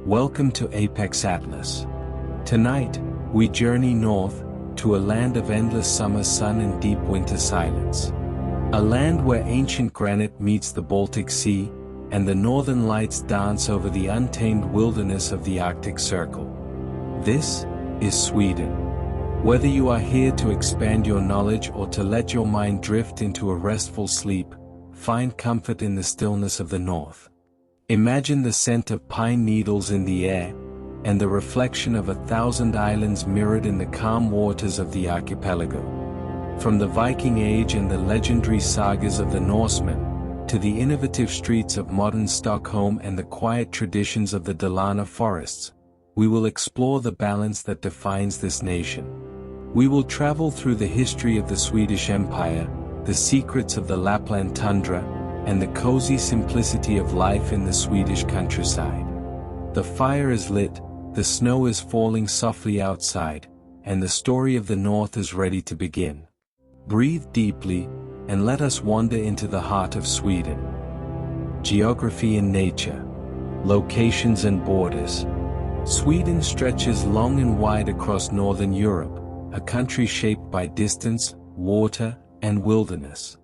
Welcome to Apex Atlas. Tonight, we journey north, to a land of endless summer sun and deep winter silence. A land where ancient granite meets the Baltic Sea, and the northern lights dance over the untamed wilderness of the Arctic Circle. This is Sweden. Whether you are here to expand your knowledge or to let your mind drift into a restful sleep, find comfort in the stillness of the north. Imagine the scent of pine needles in the air, and the reflection of 1,000 islands mirrored in the calm waters of the archipelago. From the Viking Age and the legendary sagas of the Norsemen, to the innovative streets of modern Stockholm and the quiet traditions of the Dalarna forests, we will explore the balance that defines this nation. We will travel through the history of the Swedish Empire, the secrets of the Lapland tundra, and the cozy simplicity of life in the Swedish countryside. The fire is lit, the snow is falling softly outside, and the story of the North is ready to begin. Breathe deeply, and let us wander into the heart of Sweden. Geography and nature. Locations and borders. Sweden stretches long and wide across northern Europe, a country shaped by distance, water, and wilderness.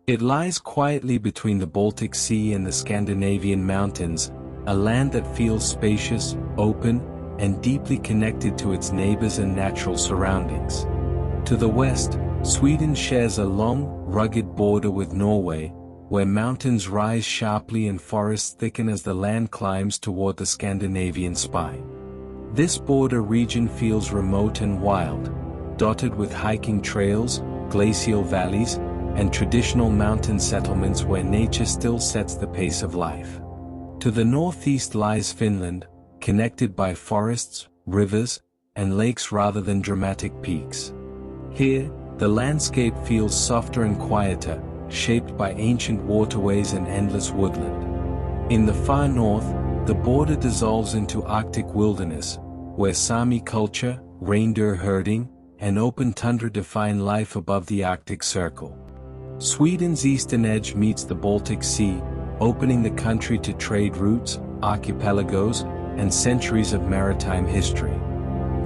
It lies quietly between the Baltic Sea and the Scandinavian mountains, a land that feels spacious, open, and deeply connected to its neighbors and natural surroundings. To the west, Sweden shares a long, rugged border with Norway, where mountains rise sharply and forests thicken as the land climbs toward the Scandinavian spine. This border region feels remote and wild, dotted with hiking trails, glacial valleys, and traditional mountain settlements where nature still sets the pace of life. To the northeast lies Finland, connected by forests, rivers, and lakes rather than dramatic peaks. Here, the landscape feels softer and quieter, shaped by ancient waterways and endless woodland. In the far north, the border dissolves into Arctic wilderness, where Sami culture, reindeer herding, and open tundra define life above the Arctic Circle. Sweden's eastern edge meets the Baltic Sea, opening the country to trade routes, archipelagos, and centuries of maritime history.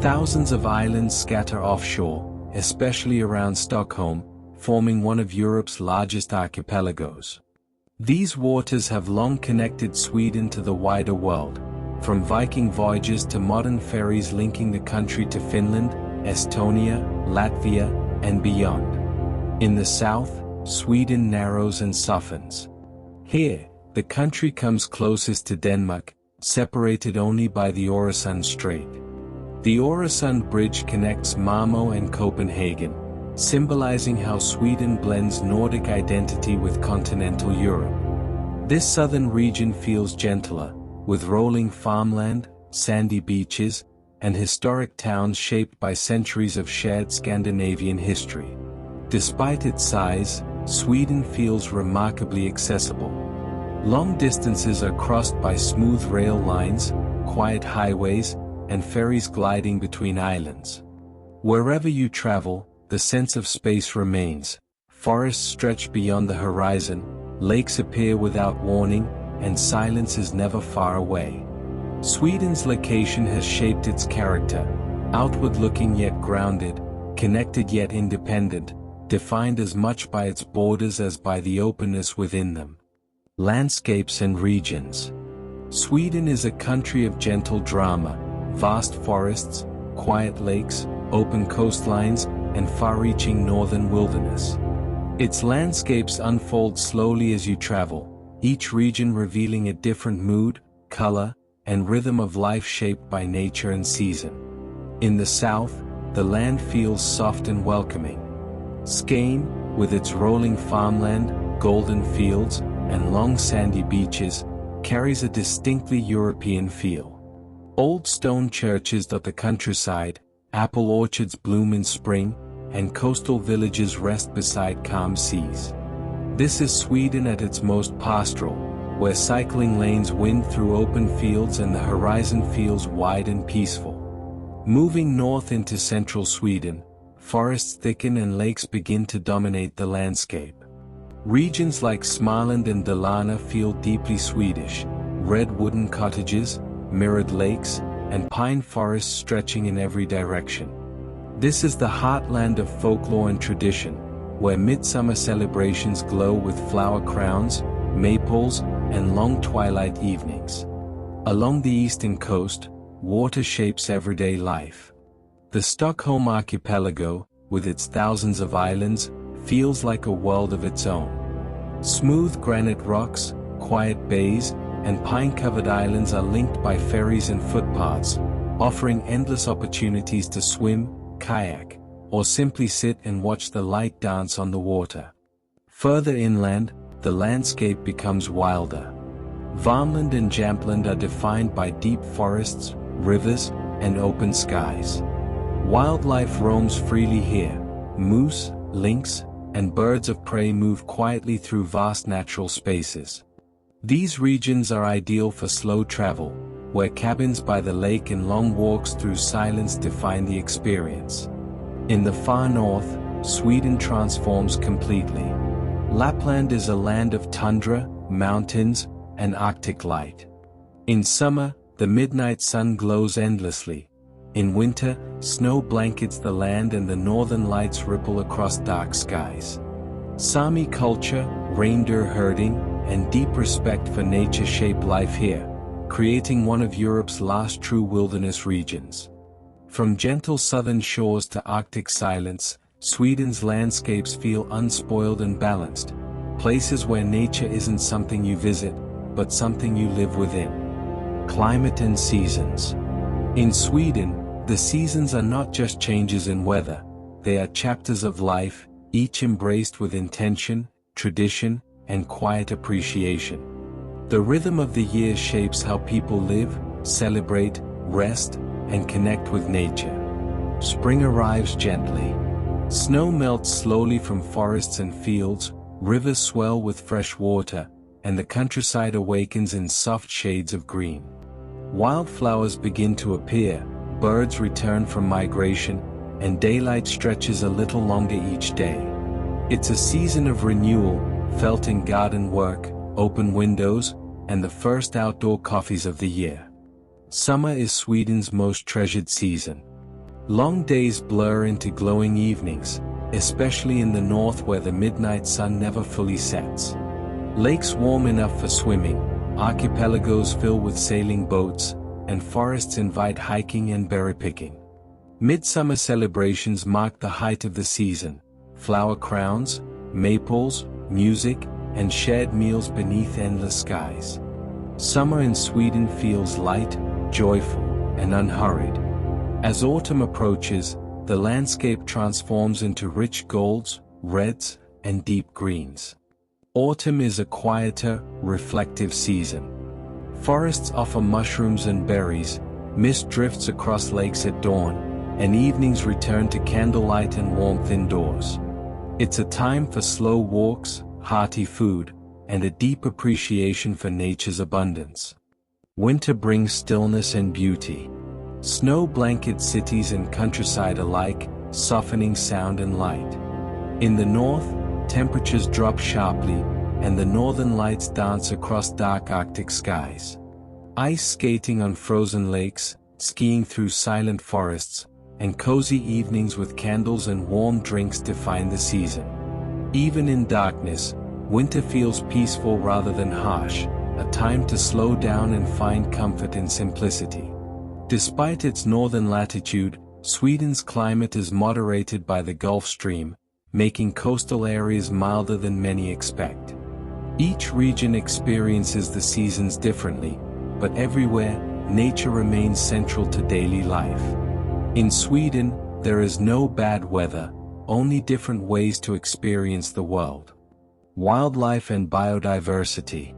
Thousands of islands scatter offshore, especially around Stockholm, forming one of Europe's largest archipelagos. These waters have long connected Sweden to the wider world, from Viking voyages to modern ferries linking the country to Finland, Estonia, Latvia, and beyond. In the south, Sweden narrows and softens. Here, the country comes closest to Denmark, separated only by the Øresund Strait. The Øresund Bridge connects Malmö and Copenhagen, symbolizing how Sweden blends Nordic identity with continental Europe. This southern region feels gentler, with rolling farmland, sandy beaches, and historic towns shaped by centuries of shared Scandinavian history. Despite its size, Sweden feels remarkably accessible. Long distances are crossed by smooth rail lines, quiet highways, and ferries gliding between islands. Wherever you travel, the sense of space remains. Forests stretch beyond the horizon, lakes appear without warning, and silence is never far away. Sweden's location has shaped its character, outward-looking yet grounded, connected yet independent, defined as much by its borders as by the openness within them. Landscapes and regions. Sweden is a country of gentle drama, vast forests, quiet lakes, open coastlines, and far-reaching northern wilderness. Its landscapes unfold slowly as you travel, each region revealing a different mood, color, and rhythm of life shaped by nature and season. In the south, the land feels soft and welcoming. Skane, with its rolling farmland, golden fields, and long sandy beaches, carries a distinctly European feel. Old stone churches dot the countryside, apple orchards bloom in spring, and coastal villages rest beside calm seas. This is Sweden at its most pastoral, where cycling lanes wind through open fields and the horizon feels wide and peaceful. Moving north into central Sweden, forests thicken and lakes begin to dominate the landscape. Regions like Småland and Dalarna feel deeply Swedish, red wooden cottages, mirrored lakes, and pine forests stretching in every direction. This is the heartland of folklore and tradition, where midsummer celebrations glow with flower crowns, maypoles, and long twilight evenings. Along the eastern coast, water shapes everyday life. The Stockholm archipelago, with its thousands of islands, feels like a world of its own. Smooth granite rocks, quiet bays, and pine-covered islands are linked by ferries and footpaths, offering endless opportunities to swim, kayak, or simply sit and watch the light dance on the water. Further inland, the landscape becomes wilder. Värmland and Jämtland are defined by deep forests, rivers, and open skies. Wildlife roams freely here. Moose, lynx, and birds of prey move quietly through vast natural spaces. These regions are ideal for slow travel, where cabins by the lake and long walks through silence define the experience. In the far north, Sweden transforms completely. Lapland is a land of tundra, mountains, and Arctic light. In summer, the midnight sun glows endlessly. In winter, snow blankets the land and the northern lights ripple across dark skies. Sami culture, reindeer herding, and deep respect for nature shape life here, creating one of Europe's last true wilderness regions. From gentle southern shores to Arctic silence, Sweden's landscapes feel unspoiled and balanced, places where nature isn't something you visit, but something you live within. Climate and seasons. In Sweden, the seasons are not just changes in weather, they are chapters of life, each embraced with intention, tradition, and quiet appreciation. The rhythm of the year shapes how people live, celebrate, rest, and connect with nature. Spring arrives gently. Snow melts slowly from forests and fields, rivers swell with fresh water, and the countryside awakens in soft shades of green. Wildflowers begin to appear, birds return from migration, and daylight stretches a little longer each day. It's a season of renewal, felt in garden work, open windows, and the first outdoor coffees of the year. Summer is Sweden's most treasured season. Long days blur into glowing evenings, especially in the north where the midnight sun never fully sets. Lakes warm enough for swimming, archipelagos fill with sailing boats, and forests invite hiking and berry picking. Midsummer celebrations mark the height of the season. Flower crowns, maypoles, music, and shared meals beneath endless skies. Summer in Sweden feels light, joyful, and unhurried. As autumn approaches, the landscape transforms into rich golds, reds, and deep greens. Autumn is a quieter, reflective season. Forests offer mushrooms and berries, mist drifts across lakes at dawn, and evenings return to candlelight and warmth indoors. It's a time for slow walks, hearty food, and a deep appreciation for nature's abundance. Winter brings stillness and beauty. Snow blankets cities and countryside alike, softening sound and light. In the north, temperatures drop sharply, and the northern lights dance across dark Arctic skies. Ice skating on frozen lakes, skiing through silent forests, and cozy evenings with candles and warm drinks define the season. Even in darkness, winter feels peaceful rather than harsh, a time to slow down and find comfort in simplicity. Despite its northern latitude, Sweden's climate is moderated by the Gulf Stream, making coastal areas milder than many expect. Each region experiences the seasons differently, but everywhere, nature remains central to daily life. In Sweden, there is no bad weather, only different ways to experience the world. Wildlife and biodiversity.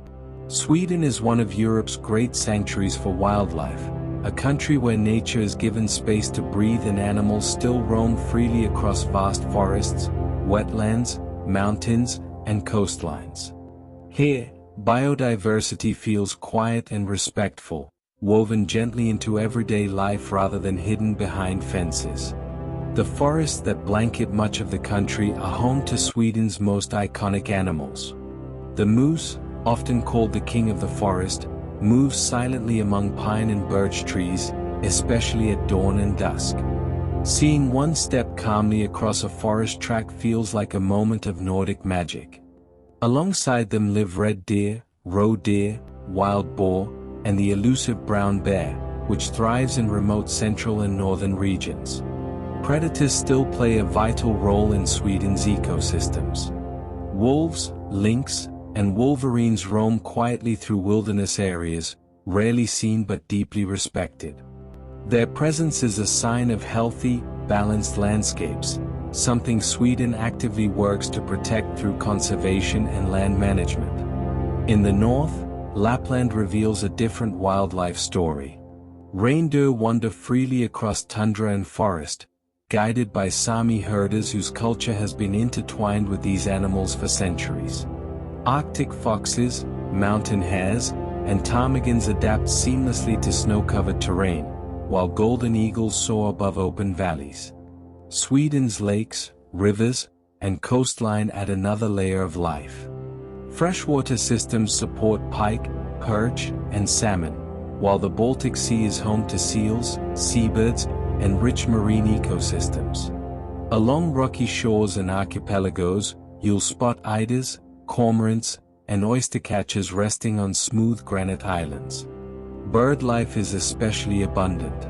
Sweden is one of Europe's great sanctuaries for wildlife, a country where nature is given space to breathe and animals still roam freely across vast forests, wetlands, mountains, and coastlines. Here, biodiversity feels quiet and respectful, woven gently into everyday life rather than hidden behind fences. The forests that blanket much of the country are home to Sweden's most iconic animals. The moose, often called the king of the forest, moves silently among pine and birch trees, especially at dawn and dusk. Seeing one step calmly across a forest track feels like a moment of Nordic magic. Alongside them live red deer, roe deer, wild boar, and the elusive brown bear, which thrives in remote central and northern regions. Predators still play a vital role in Sweden's ecosystems. Wolves, lynx, and wolverines roam quietly through wilderness areas, rarely seen but deeply respected. Their presence is a sign of healthy, balanced landscapes, something Sweden actively works to protect through conservation and land management. In the north, Lapland reveals a different wildlife story. Reindeer wander freely across tundra and forest, guided by Sami herders whose culture has been intertwined with these animals for centuries. Arctic foxes, mountain hares, and ptarmigans adapt seamlessly to snow-covered terrain, while golden eagles soar above open valleys. Sweden's lakes, rivers, and coastline add another layer of life. Freshwater systems support pike, perch, and salmon, while the Baltic Sea is home to seals, seabirds, and rich marine ecosystems. Along rocky shores and archipelagos, you'll spot eiders, cormorants, and oystercatchers resting on smooth granite islands. Bird life is especially abundant.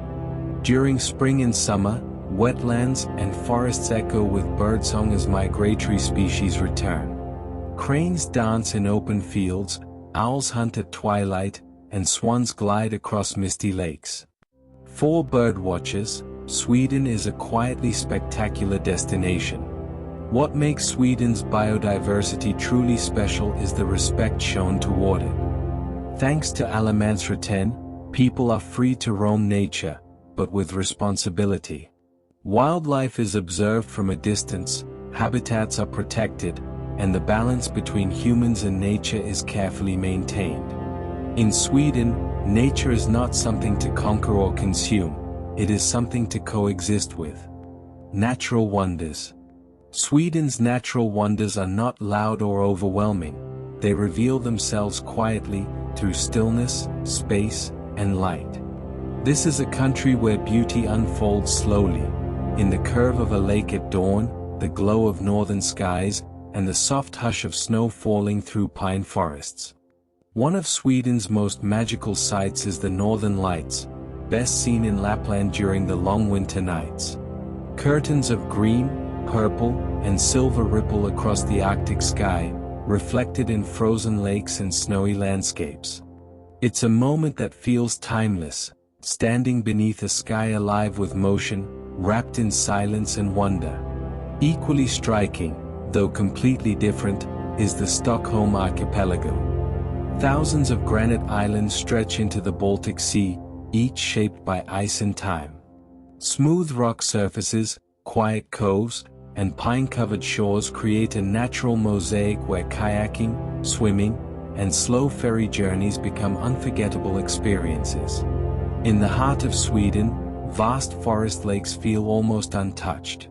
During spring and summer, wetlands and forests echo with birdsong as migratory species return. Cranes dance in open fields, owls hunt at twilight, and swans glide across misty lakes. For birdwatchers, Sweden is a quietly spectacular destination. What makes Sweden's biodiversity truly special is the respect shown toward it. Thanks to allemansrätten, people are free to roam nature, but with responsibility. Wildlife is observed from a distance, habitats are protected, and the balance between humans and nature is carefully maintained. In Sweden, nature is not something to conquer or consume, it is something to coexist with. Natural wonders. Sweden's natural wonders are not loud or overwhelming, they reveal themselves quietly, through stillness, space, and light. This is a country where beauty unfolds slowly, in the curve of a lake at dawn, the glow of northern skies, and the soft hush of snow falling through pine forests. One of Sweden's most magical sights is the Northern Lights, best seen in Lapland during the long winter nights. Curtains of green, purple, and silver ripple across the Arctic sky, reflected in frozen lakes and snowy landscapes. It's a moment that feels timeless, standing beneath a sky alive with motion, wrapped in silence and wonder. Equally striking, though completely different, is the Stockholm archipelago. Thousands of granite islands stretch into the Baltic Sea, each shaped by ice and time. Smooth rock surfaces, quiet coves, and pine-covered shores create a natural mosaic where kayaking, swimming, and slow ferry journeys become unforgettable experiences. In the heart of Sweden, vast forest lakes feel almost untouched.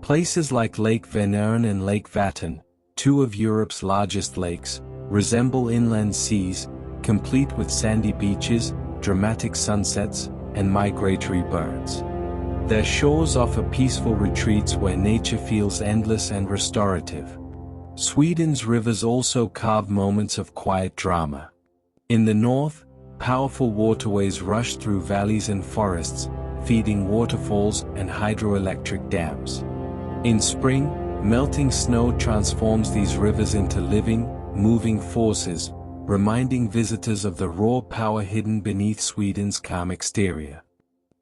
Places like Lake Vänern and Lake Vättern, two of Europe's largest lakes, resemble inland seas, complete with sandy beaches, dramatic sunsets, and migratory birds. Their shores offer peaceful retreats where nature feels endless and restorative. Sweden's rivers also carve moments of quiet drama. In the north, powerful waterways rush through valleys and forests, feeding waterfalls and hydroelectric dams. In spring, melting snow transforms these rivers into living, moving forces, reminding visitors of the raw power hidden beneath Sweden's calm exterior.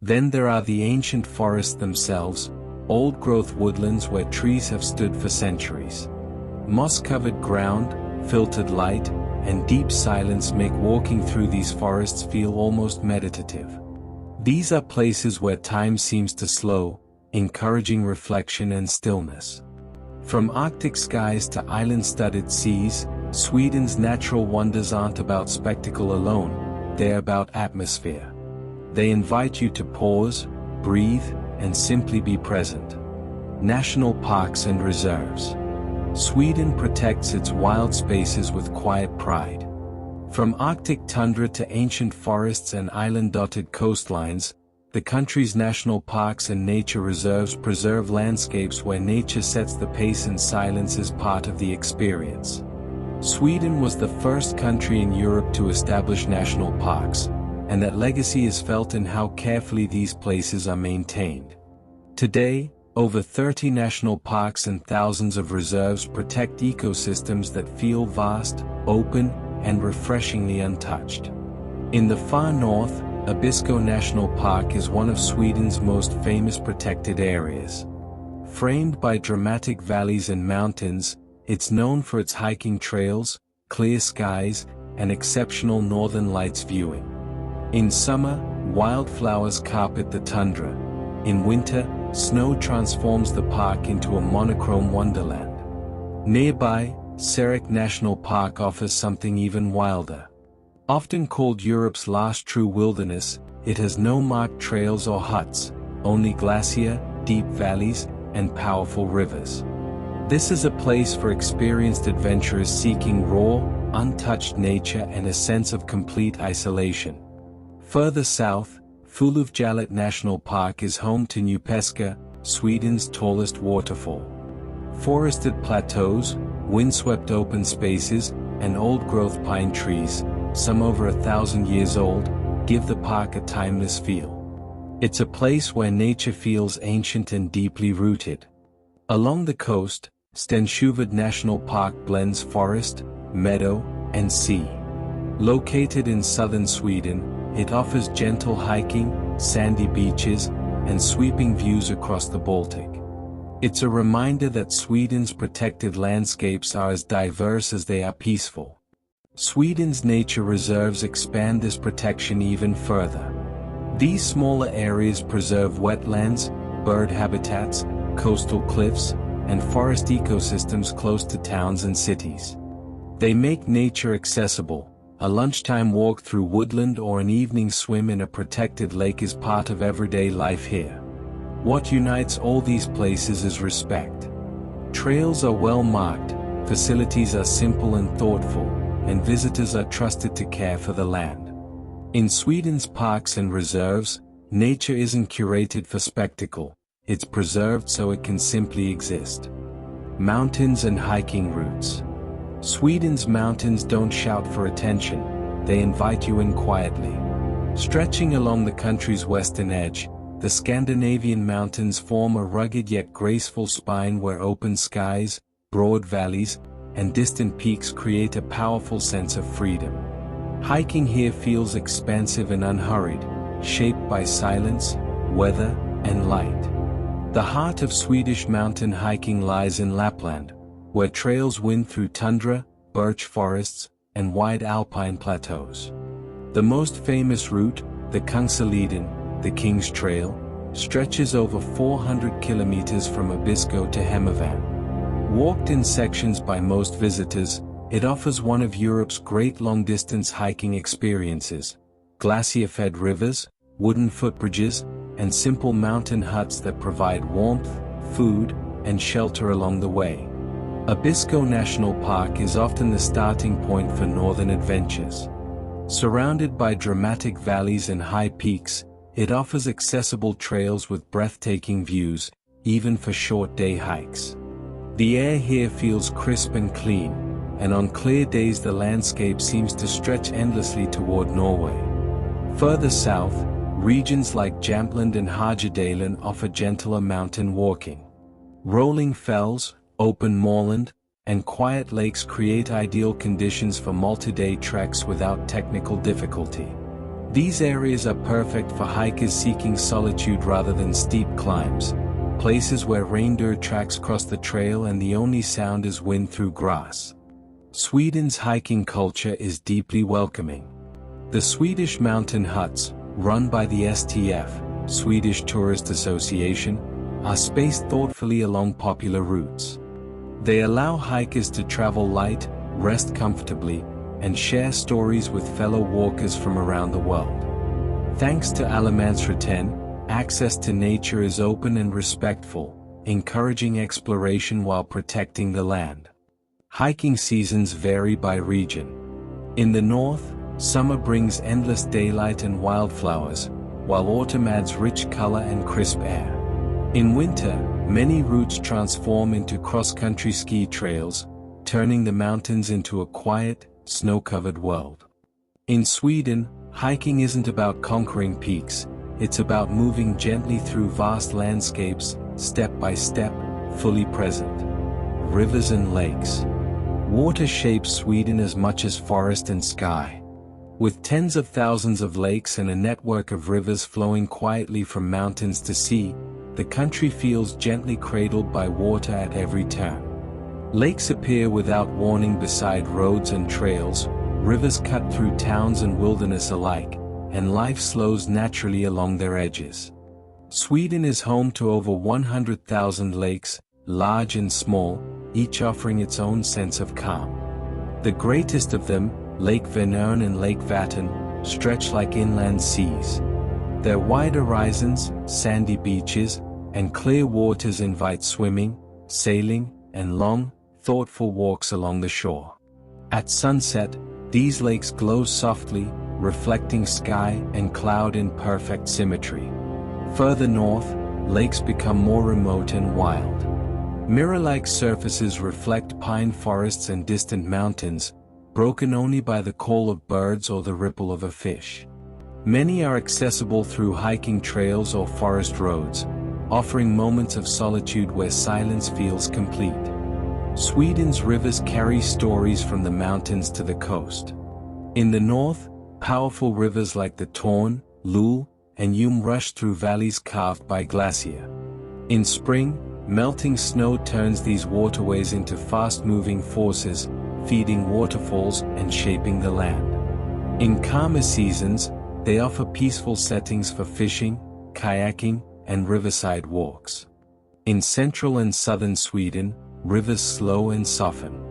Then there are the ancient forests themselves, old-growth woodlands where trees have stood for centuries. Moss-covered ground, filtered light, and deep silence make walking through these forests feel almost meditative. These are places where time seems to slow, encouraging reflection and stillness. From Arctic skies to island-studded seas, Sweden's natural wonders aren't about spectacle alone, they're about atmosphere. They invite you to pause, breathe, and simply be present. National parks and reserves. Sweden protects its wild spaces with quiet pride. From Arctic tundra to ancient forests and island-dotted coastlines, the country's national parks and nature reserves preserve landscapes where nature sets the pace and silence is part of the experience. Sweden was the first country in Europe to establish national parks, and that legacy is felt in how carefully these places are maintained. Today, over 30 national parks and thousands of reserves protect ecosystems that feel vast, open, and refreshingly untouched. In the far north, Abisko National Park is one of Sweden's most famous protected areas. Framed by dramatic valleys and mountains, it's known for its hiking trails, clear skies, and exceptional northern lights viewing. In summer, wildflowers carpet the tundra. In winter, snow transforms the park into a monochrome wonderland. Nearby, Sarek National Park offers something even wilder. Often called Europe's last true wilderness, it has no marked trails or huts, only glacier, deep valleys, and powerful rivers. This is a place for experienced adventurers seeking raw, untouched nature and a sense of complete isolation. Further south, Fulufjallet National Park is home to Nupeska, Sweden's tallest waterfall. Forested plateaus, windswept open spaces, and old-growth pine trees, some over 1,000 years old, give the park a timeless feel. It's a place where nature feels ancient and deeply rooted. Along the coast, Stenshuvud National Park blends forest, meadow, and sea. Located in southern Sweden, it offers gentle hiking, sandy beaches, and sweeping views across the Baltic. It's a reminder that Sweden's protected landscapes are as diverse as they are peaceful. Sweden's nature reserves expand this protection even further. These smaller areas preserve wetlands, bird habitats, coastal cliffs, and forest ecosystems close to towns and cities. They make nature accessible. A lunchtime walk through woodland or an evening swim in a protected lake is part of everyday life here. What unites all these places is respect. Trails are well marked, facilities are simple and thoughtful, and visitors are trusted to care for the land. In Sweden's parks and reserves, nature isn't curated for spectacle, it's preserved so it can simply exist. Mountains and hiking routes. Sweden's mountains don't shout for attention, they invite you in quietly. Stretching along the country's western edge, the Scandinavian mountains form a rugged yet graceful spine where open skies, broad valleys, and distant peaks create a powerful sense of freedom. Hiking here feels expansive and unhurried, shaped by silence, weather, and light. The heart of Swedish mountain hiking lies in Lapland, where trails wind through tundra, birch forests, and wide alpine plateaus. The most famous route, the Kungsaleden, the King's Trail, stretches over 400 kilometers from Abisko to Hemavan. Walked in sections by most visitors, it offers one of Europe's great long-distance hiking experiences: glacier-fed rivers, wooden footbridges, and simple mountain huts that provide warmth, food, and shelter along the way. Abisko National Park is often the starting point for northern adventures. Surrounded by dramatic valleys and high peaks, it offers accessible trails with breathtaking views, even for short day hikes. The air here feels crisp and clean, and on clear days the landscape seems to stretch endlessly toward Norway. Further south, regions like Jämtland and Härjedalen offer gentler mountain walking. Rolling fells, open moorland, and quiet lakes create ideal conditions for multi-day treks without technical difficulty. These areas are perfect for hikers seeking solitude rather than steep climbs, places where reindeer tracks cross the trail and the only sound is wind through grass. Sweden's hiking culture is deeply welcoming. The Swedish mountain huts, run by the STF, Swedish Tourist Association, are spaced thoughtfully along popular routes. They allow hikers to travel light, rest comfortably, and share stories with fellow walkers from around the world. Thanks to Allemansrätten, access to nature is open and respectful, encouraging exploration while protecting the land. Hiking seasons vary by region. In the north, summer brings endless daylight and wildflowers, while autumn adds rich color and crisp air. In winter, many routes transform into cross-country ski trails, turning the mountains into a quiet, snow-covered world. In Sweden, hiking isn't about conquering peaks, it's about moving gently through vast landscapes, step by step, fully present. Rivers and lakes. Water shapes Sweden as much as forest and sky. With tens of thousands of lakes and a network of rivers flowing quietly from mountains to sea, the country feels gently cradled by water at every turn. Lakes appear without warning beside roads and trails, rivers cut through towns and wilderness alike, and life slows naturally along their edges. Sweden is home to over 100,000 lakes, large and small, each offering its own sense of calm. The greatest of them, Lake Vänern and Lake Vättern, stretch like inland seas. Their wide horizons, sandy beaches, and clear waters invite swimming, sailing, and long, thoughtful walks along the shore. At sunset, these lakes glow softly, reflecting sky and cloud in perfect symmetry. Further north, lakes become more remote and wild. Mirror-like surfaces reflect pine forests and distant mountains, broken only by the call of birds or the ripple of a fish. Many are accessible through hiking trails or forest roads, offering moments of solitude where silence feels complete. Sweden's rivers carry stories from the mountains to the coast. In the north, powerful rivers like the Torn, Lule, and Ume rush through valleys carved by glacier. In spring, melting snow turns these waterways into fast-moving forces, feeding waterfalls and shaping the land. In calmer seasons, they offer peaceful settings for fishing, kayaking, and riverside walks. In central and southern Sweden, rivers slow and soften.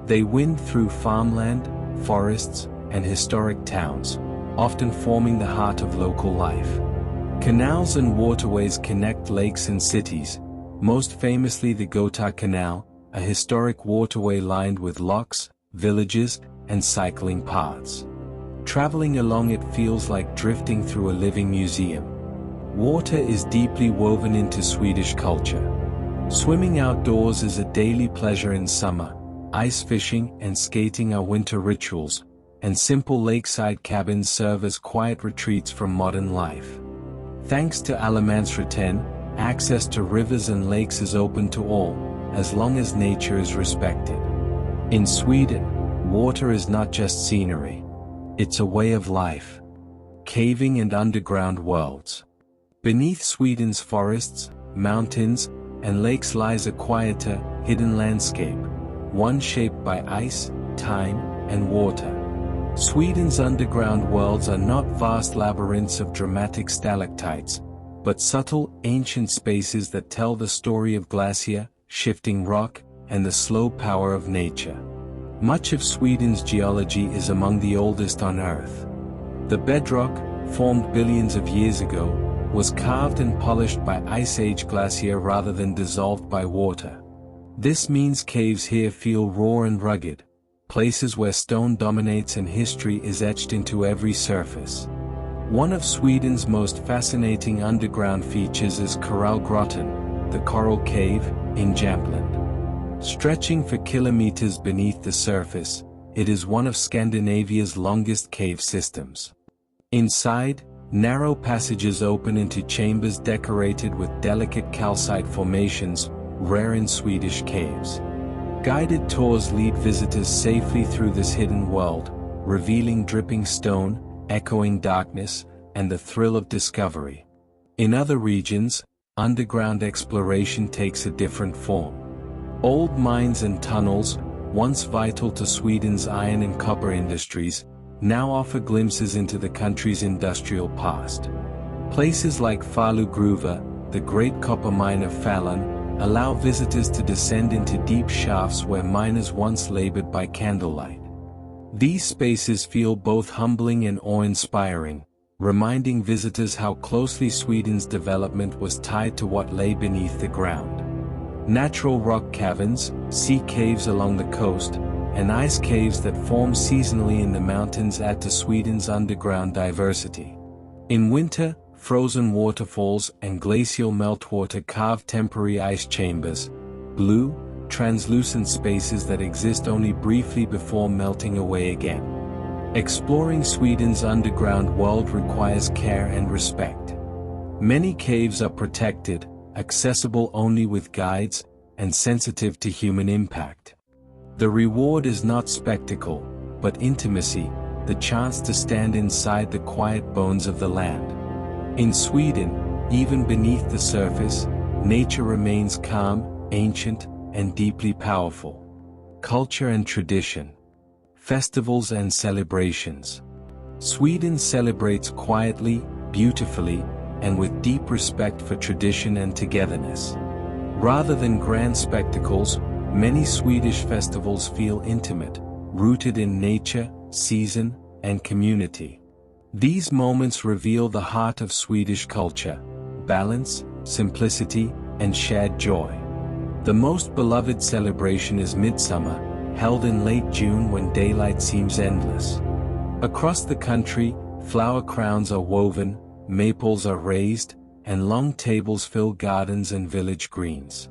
They wind through farmland, forests, and historic towns, often forming the heart of local life. Canals and waterways connect lakes and cities, most famously the Gotha Canal, a historic waterway lined with locks, villages, and cycling paths. Traveling along it feels like drifting through a living museum. Water is deeply woven into Swedish culture. Swimming outdoors is a daily pleasure in summer, ice fishing and skating are winter rituals, and simple lakeside cabins serve as quiet retreats from modern life. Thanks to allemansrätten, access to rivers and lakes is open to all, as long as nature is respected. In Sweden, water is not just scenery. It's a way of life. Caving and underground worlds. Beneath Sweden's forests, mountains, and lakes lies a quieter, hidden landscape, one shaped by ice, time, and water. Sweden's underground worlds are not vast labyrinths of dramatic stalactites, but subtle, ancient spaces that tell the story of glacier, shifting rock, and the slow power of nature. Much of Sweden's geology is among the oldest on Earth. The bedrock, formed billions of years ago, was carved and polished by Ice Age glacier rather than dissolved by water. This means caves here feel raw and rugged, places where stone dominates and history is etched into every surface. One of Sweden's most fascinating underground features is Korallgrotten, the coral cave, in Jämtland. Stretching for kilometers beneath the surface, it is one of Scandinavia's longest cave systems. Inside, narrow passages open into chambers decorated with delicate calcite formations, rare in Swedish caves. Guided tours lead visitors safely through this hidden world, revealing dripping stone, echoing darkness, and the thrill of discovery. In other regions, underground exploration takes a different form. Old mines and tunnels, once vital to Sweden's iron and copper industries, now offer glimpses into the country's industrial past. Places like Falugruva, the great copper mine of Falun, allow visitors to descend into deep shafts where miners once labored by candlelight. These spaces feel both humbling and awe-inspiring, reminding visitors how closely Sweden's development was tied to what lay beneath the ground. Natural rock caverns, sea caves along the coast, and ice caves that form seasonally in the mountains add to Sweden's underground diversity. In winter, frozen waterfalls and glacial meltwater carve temporary ice chambers, blue, translucent spaces that exist only briefly before melting away again. Exploring Sweden's underground world requires care and respect. Many caves are protected, accessible only with guides, and sensitive to human impact. The reward is not spectacle, but intimacy, the chance to stand inside the quiet bones of the land. In Sweden, even beneath the surface, nature remains calm, ancient, and deeply powerful. Culture and tradition. Festivals and celebrations. Sweden celebrates quietly, beautifully, and with deep respect for tradition and togetherness. Rather than grand spectacles, many Swedish festivals feel intimate, rooted in nature, season, and community. These moments reveal the heart of Swedish culture: balance, simplicity, and shared joy. The most beloved celebration is Midsummer, held in late June when daylight seems endless. Across the country, flower crowns are woven, maples are raised, and long tables fill gardens and village greens.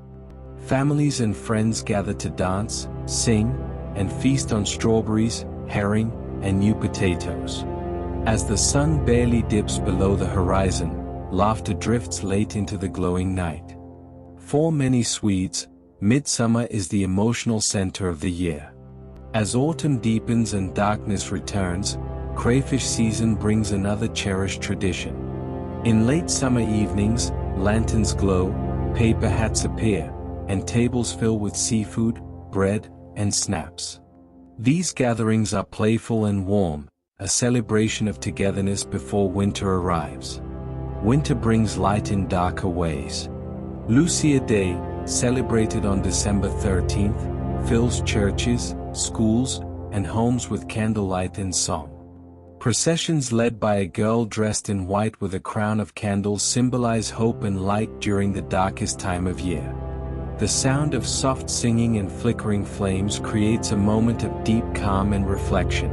Families and friends gather to dance, sing, and feast on strawberries, herring, and new potatoes. As the sun barely dips below the horizon, laughter drifts late into the glowing night. For many Swedes, midsummer is the emotional center of the year. As autumn deepens and darkness returns, crayfish season brings another cherished tradition. In late summer evenings, lanterns glow, paper hats appear, and tables fill with seafood, bread, and snaps. These gatherings are playful and warm, a celebration of togetherness before winter arrives. Winter brings light in darker ways. Lucia Day, celebrated on December 13th, fills churches, schools, and homes with candlelight and song. Processions led by a girl dressed in white with a crown of candles symbolize hope and light during the darkest time of year. The sound of soft singing and flickering flames creates a moment of deep calm and reflection.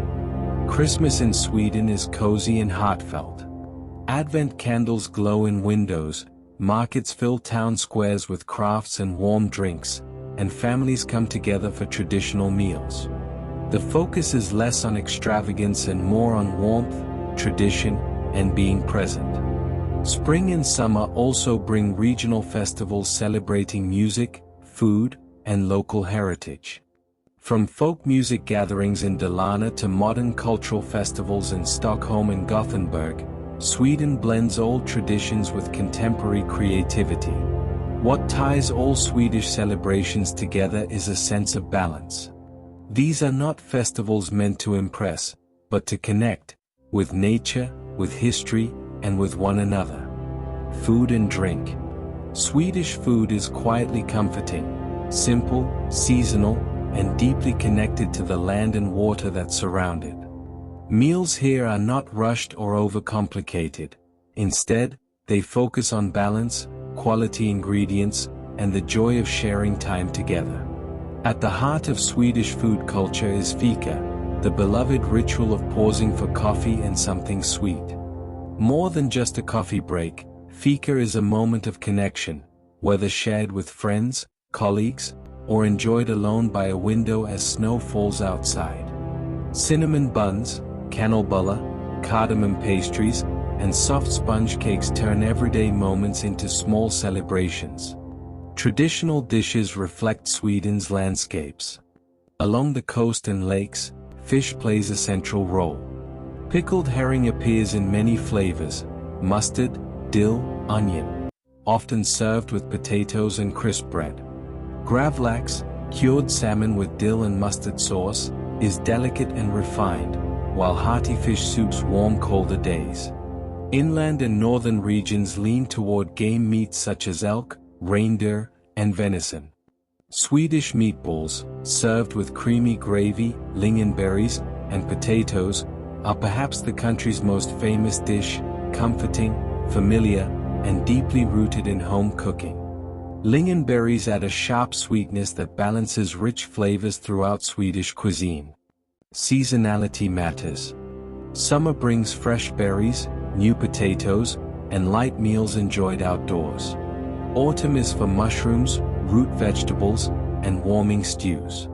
Christmas in Sweden is cozy and heartfelt. Advent candles glow in windows, markets fill town squares with crafts and warm drinks, and families come together for traditional meals. The focus is less on extravagance and more on warmth, tradition, and being present. Spring and summer also bring regional festivals celebrating music, food, and local heritage. From folk music gatherings in Dalarna to modern cultural festivals in Stockholm and Gothenburg, Sweden blends old traditions with contemporary creativity. What ties all Swedish celebrations together is a sense of balance. These are not festivals meant to impress, but to connect, with nature, with history, and with one another. Food and drink. Swedish food is quietly comforting, simple, seasonal, and deeply connected to the land and water that surround it. Meals here are not rushed or overcomplicated. Instead, they focus on balance, quality ingredients, and the joy of sharing time together. At the heart of Swedish food culture is fika, the beloved ritual of pausing for coffee and something sweet. More than just a coffee break, fika is a moment of connection, whether shared with friends, colleagues, or enjoyed alone by a window as snow falls outside. Cinnamon buns, kanelbulle, cardamom pastries, and soft sponge cakes turn everyday moments into small celebrations. Traditional dishes reflect Sweden's landscapes. Along the coast and lakes, fish plays a central role. Pickled herring appears in many flavors: mustard, dill, onion, often served with potatoes and crisp bread. Gravlax, cured salmon with dill and mustard sauce, is delicate and refined, while hearty fish soups warm colder days. Inland and northern regions lean toward game meats such as elk, reindeer, and venison. Swedish meatballs, served with creamy gravy, lingonberries, and potatoes, are perhaps the country's most famous dish, comforting, familiar, and deeply rooted in home cooking. Lingonberries add a sharp sweetness that balances rich flavors throughout Swedish cuisine. Seasonality matters. Summer brings fresh berries, new potatoes, and light meals enjoyed outdoors. Autumn is for mushrooms, root vegetables, and warming stews.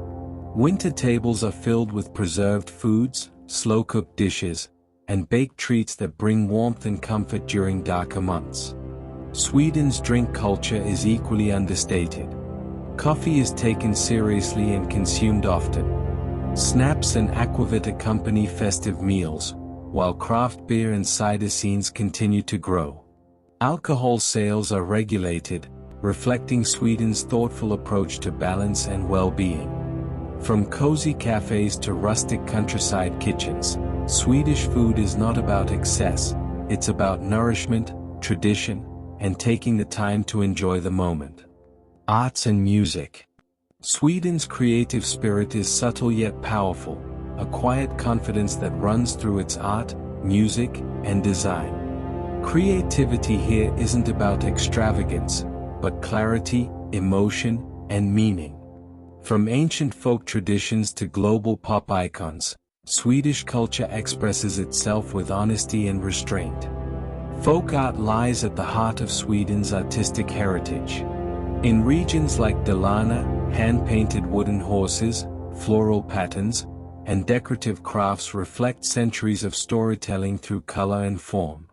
Winter tables are filled with preserved foods, slow-cooked dishes, and baked treats that bring warmth and comfort during darker months. Sweden's drink culture is equally understated. Coffee is taken seriously and consumed often. Snaps and aquavit accompany festive meals, while craft beer and cider scenes continue to grow. Alcohol sales are regulated, reflecting Sweden's thoughtful approach to balance and well-being. From cozy cafes to rustic countryside kitchens, Swedish food is not about excess, it's about nourishment, tradition, and taking the time to enjoy the moment. Arts and music. Sweden's creative spirit is subtle yet powerful, a quiet confidence that runs through its art, music, and design. Creativity here isn't about extravagance, but clarity, emotion, and meaning. From ancient folk traditions to global pop icons, Swedish culture expresses itself with honesty and restraint. Folk art lies at the heart of Sweden's artistic heritage. In regions like Dalarna, hand-painted wooden horses, floral patterns, and decorative crafts reflect centuries of storytelling through color and form.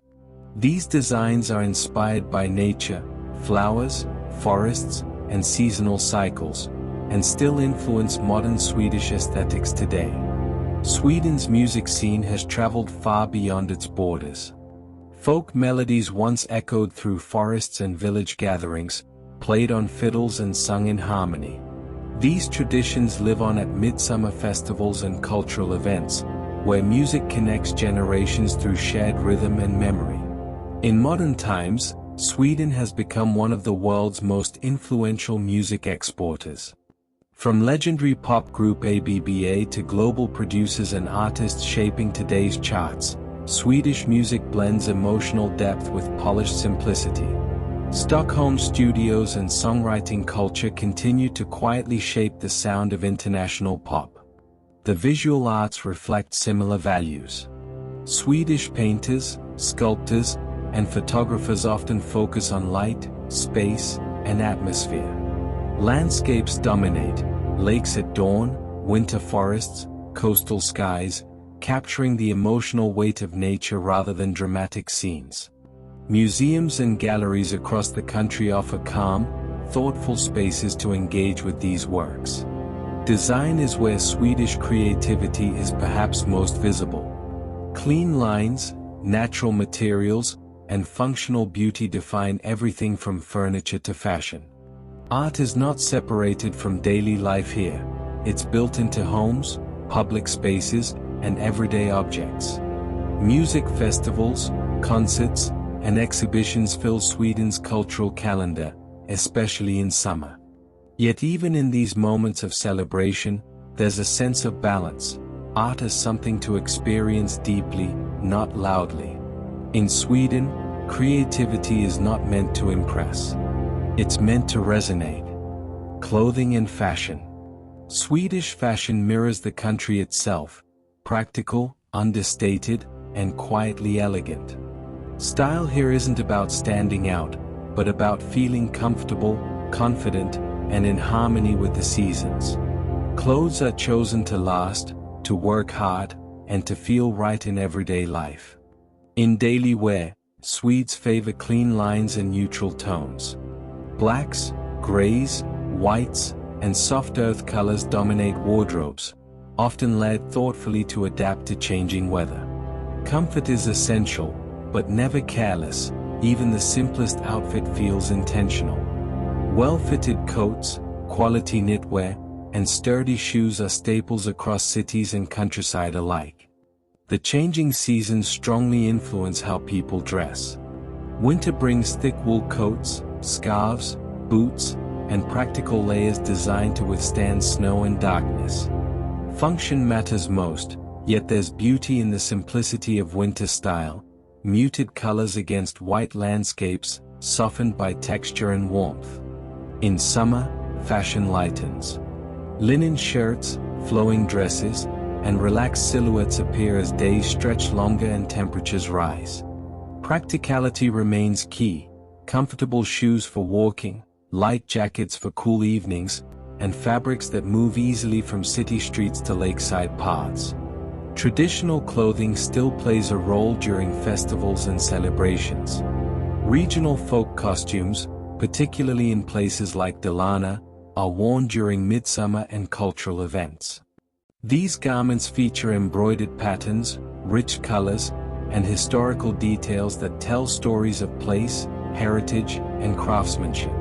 These designs are inspired by nature, flowers, forests, and seasonal cycles, and still influence modern Swedish aesthetics today. Sweden's music scene has traveled far beyond its borders. Folk melodies once echoed through forests and village gatherings, played on fiddles and sung in harmony. These traditions live on at midsummer festivals and cultural events, where music connects generations through shared rhythm and memory. In modern times, Sweden has become one of the world's most influential music exporters. From legendary pop group ABBA to global producers and artists shaping today's charts, Swedish music blends emotional depth with polished simplicity. Stockholm studios and songwriting culture continue to quietly shape the sound of international pop. The visual arts reflect similar values. Swedish painters, sculptors, and photographers often focus on light, space, and atmosphere. Landscapes dominate, lakes at dawn, winter forests, coastal skies, capturing the emotional weight of nature rather than dramatic scenes. Museums and galleries across the country offer calm, thoughtful spaces to engage with these works. Design is where Swedish creativity is perhaps most visible. Clean lines, natural materials, and functional beauty define everything from furniture to fashion. Art is not separated from daily life here. It's built into homes, public spaces, and everyday objects. Music festivals, concerts, and exhibitions fill Sweden's cultural calendar, especially in summer. Yet even in these moments of celebration, there's a sense of balance. Art is something to experience deeply, not loudly. In Sweden, creativity is not meant to impress. It's meant to resonate. Clothing and fashion. Swedish fashion mirrors the country itself, practical, understated, and quietly elegant. Style here isn't about standing out, but about feeling comfortable, confident, and in harmony with the seasons. Clothes are chosen to last, to work hard, and to feel right in everyday life. In daily wear, Swedes favor clean lines and neutral tones. Blacks, grays, whites, and soft earth colors dominate wardrobes, often layered thoughtfully to adapt to changing weather. Comfort is essential, but never careless. Even the simplest outfit feels intentional. Well-fitted coats, quality knitwear, and sturdy shoes are staples across cities and countryside alike. The changing seasons strongly influence how people dress. Winter brings thick wool coats, scarves, boots, and practical layers designed to withstand snow and darkness. Function matters most, yet there's beauty in the simplicity of winter style, muted colors against white landscapes, softened by texture and warmth. In summer, fashion lightens. Linen shirts, flowing dresses, and relaxed silhouettes appear as days stretch longer and temperatures rise. Practicality remains key: comfortable shoes for walking, light jackets for cool evenings, and fabrics that move easily from city streets to lakeside paths. Traditional clothing still plays a role during festivals and celebrations. Regional folk costumes, particularly in places like Dalarna, are worn during midsummer and cultural events. These garments feature embroidered patterns, rich colors, and historical details that tell stories of place, heritage, and craftsmanship.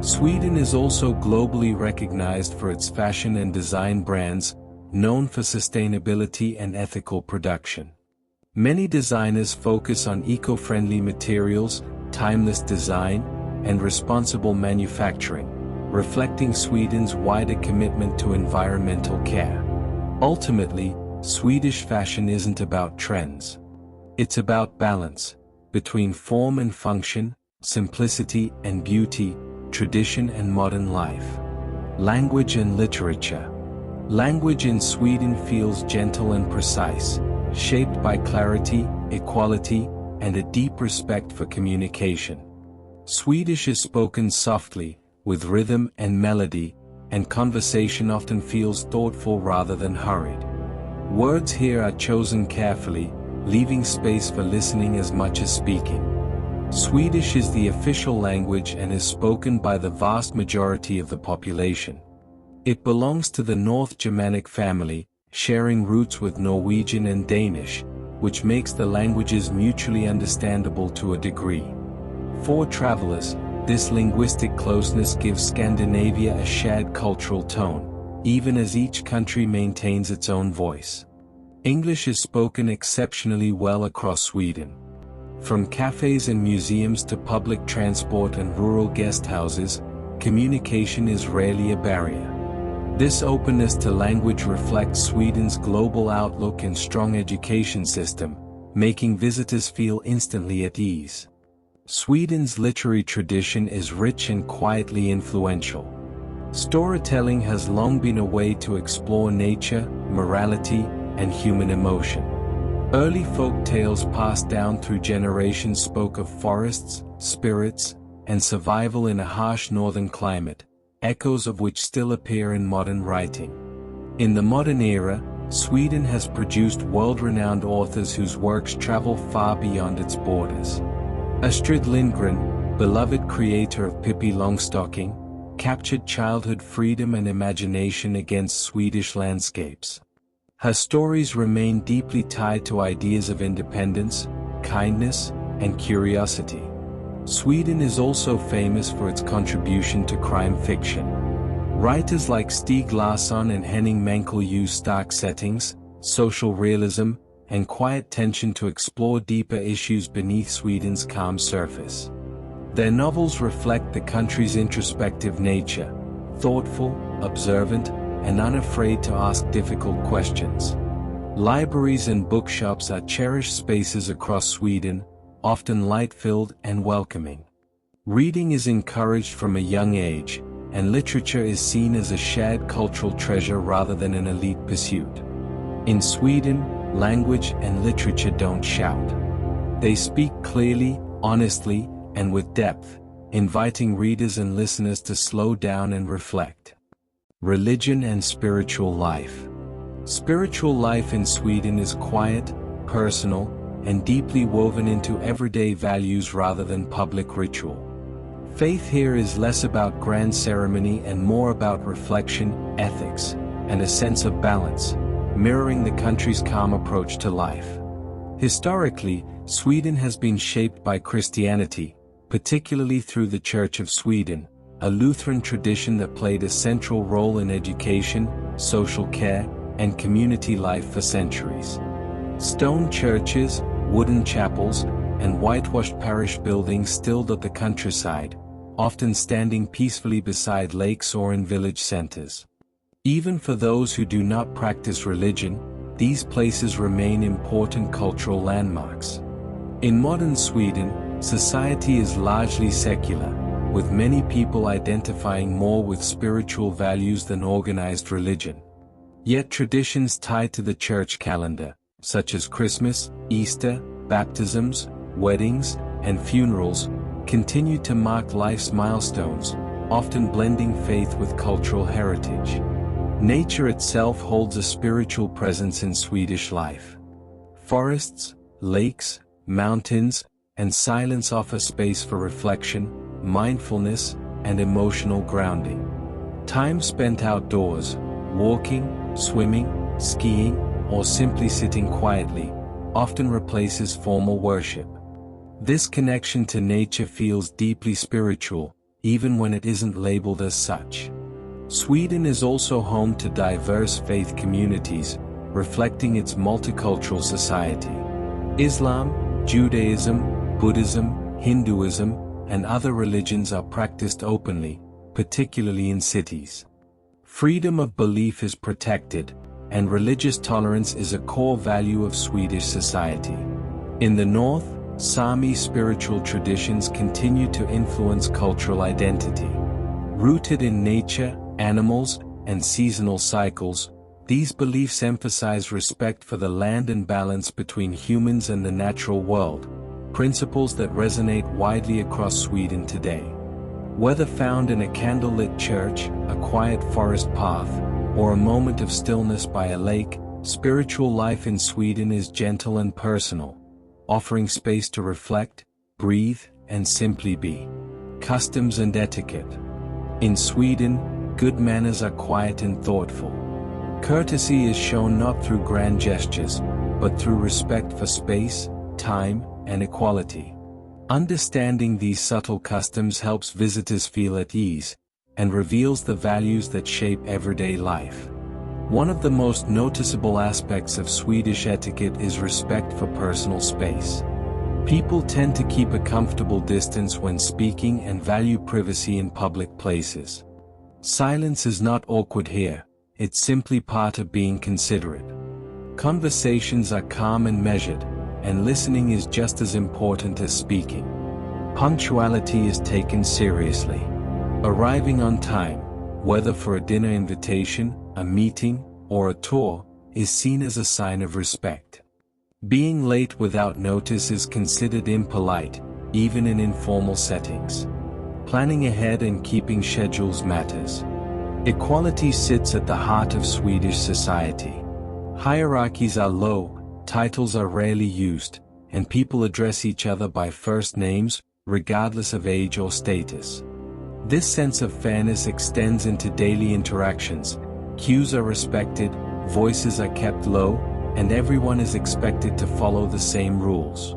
Sweden is also globally recognized for its fashion and design brands, known for sustainability and ethical production. Many designers focus on eco-friendly materials, timeless design, and responsible manufacturing, reflecting Sweden's wider commitment to environmental care. Ultimately, Swedish fashion isn't about trends. It's about balance, between form and function, simplicity and beauty, tradition and modern life. Language and literature. Language in Sweden feels gentle and precise, shaped by clarity, equality, and a deep respect for communication. Swedish is spoken softly, with rhythm and melody, and conversation often feels thoughtful rather than hurried. Words here are chosen carefully, leaving space for listening as much as speaking. Swedish is the official language and is spoken by the vast majority of the population. It belongs to the North Germanic family, sharing roots with Norwegian and Danish, which makes the languages mutually understandable to a degree. For travelers, this linguistic closeness gives Scandinavia a shared cultural tone, even as each country maintains its own voice. English is spoken exceptionally well across Sweden. From cafes and museums to public transport and rural guest houses, communication is rarely a barrier. This openness to language reflects Sweden's global outlook and strong education system, making visitors feel instantly at ease. Sweden's literary tradition is rich and quietly influential. Storytelling has long been a way to explore nature, morality, and human emotion. Early folk tales passed down through generations spoke of forests, spirits, and survival in a harsh northern climate, echoes of which still appear in modern writing. In the modern era, Sweden has produced world-renowned authors whose works travel far beyond its borders. Astrid Lindgren, beloved creator of Pippi Longstocking, captured childhood freedom and imagination against Swedish landscapes. Her stories remain deeply tied to ideas of independence, kindness, and curiosity. Sweden is also famous for its contribution to crime fiction. Writers like Stieg Larsson and Henning Mankell use stark settings, social realism, and quiet tension to explore deeper issues beneath Sweden's calm surface. Their novels reflect the country's introspective nature, thoughtful, observant, and unafraid to ask difficult questions. Libraries and bookshops are cherished spaces across Sweden, often light-filled and welcoming. Reading is encouraged from a young age, and literature is seen as a shared cultural treasure rather than an elite pursuit. In Sweden, language and literature don't shout. They speak clearly, honestly, and with depth, inviting readers and listeners to slow down and reflect. Religion and spiritual life. Spiritual life in Sweden is quiet, personal, and deeply woven into everyday values rather than public ritual. Faith here is less about grand ceremony and more about reflection, ethics, and a sense of balance, mirroring the country's calm approach to life. Historically, Sweden has been shaped by Christianity, particularly through the Church of Sweden, a Lutheran tradition that played a central role in education, social care, and community life for centuries. Stone churches, wooden chapels, and whitewashed parish buildings still dot the countryside, often standing peacefully beside lakes or in village centers. Even for those who do not practice religion, these places remain important cultural landmarks. In modern Sweden, society is largely secular, with many people identifying more with spiritual values than organized religion. Yet traditions tied to the church calendar, such as Christmas, Easter, baptisms, weddings, and funerals, continue to mark life's milestones, often blending faith with cultural heritage. Nature itself holds a spiritual presence in Swedish life. Forests, lakes, mountains, and silence offer space for reflection, mindfulness, and emotional grounding. Time spent outdoors, walking, swimming, skiing, or simply sitting quietly, often replaces formal worship. This connection to nature feels deeply spiritual, even when it isn't labeled as such. Sweden is also home to diverse faith communities, reflecting its multicultural society. Islam, Judaism, Buddhism, Hinduism, and other religions are practiced openly, particularly in cities. Freedom of belief is protected, and religious tolerance is a core value of Swedish society. In the north, Sami spiritual traditions continue to influence cultural identity. Rooted in nature, animals, and seasonal cycles, these beliefs emphasize respect for the land and balance between humans and the natural world, principles that resonate widely across Sweden today. Whether found in a candlelit church, a quiet forest path, or a moment of stillness by a lake, spiritual life in Sweden is gentle and personal, offering space to reflect, breathe, and simply be. Customs and etiquette. In Sweden, good manners are quiet and thoughtful. Courtesy is shown not through grand gestures, but through respect for space, time, and equality. Understanding these subtle customs helps visitors feel at ease, and reveals the values that shape everyday life. One of the most noticeable aspects of Swedish etiquette is respect for personal space. People tend to keep a comfortable distance when speaking and value privacy in public places. Silence is not awkward here, it's simply part of being considerate. Conversations are calm and measured, and listening is just as important as speaking. Punctuality is taken seriously. Arriving on time, whether for a dinner invitation, a meeting, or a tour, is seen as a sign of respect. Being late without notice is considered impolite, even in informal settings. Planning ahead and keeping schedules matters. Equality sits at the heart of Swedish society. Hierarchies are low, titles are rarely used, and people address each other by first names, regardless of age or status. This sense of fairness extends into daily interactions. Cues are respected, voices are kept low, and everyone is expected to follow the same rules.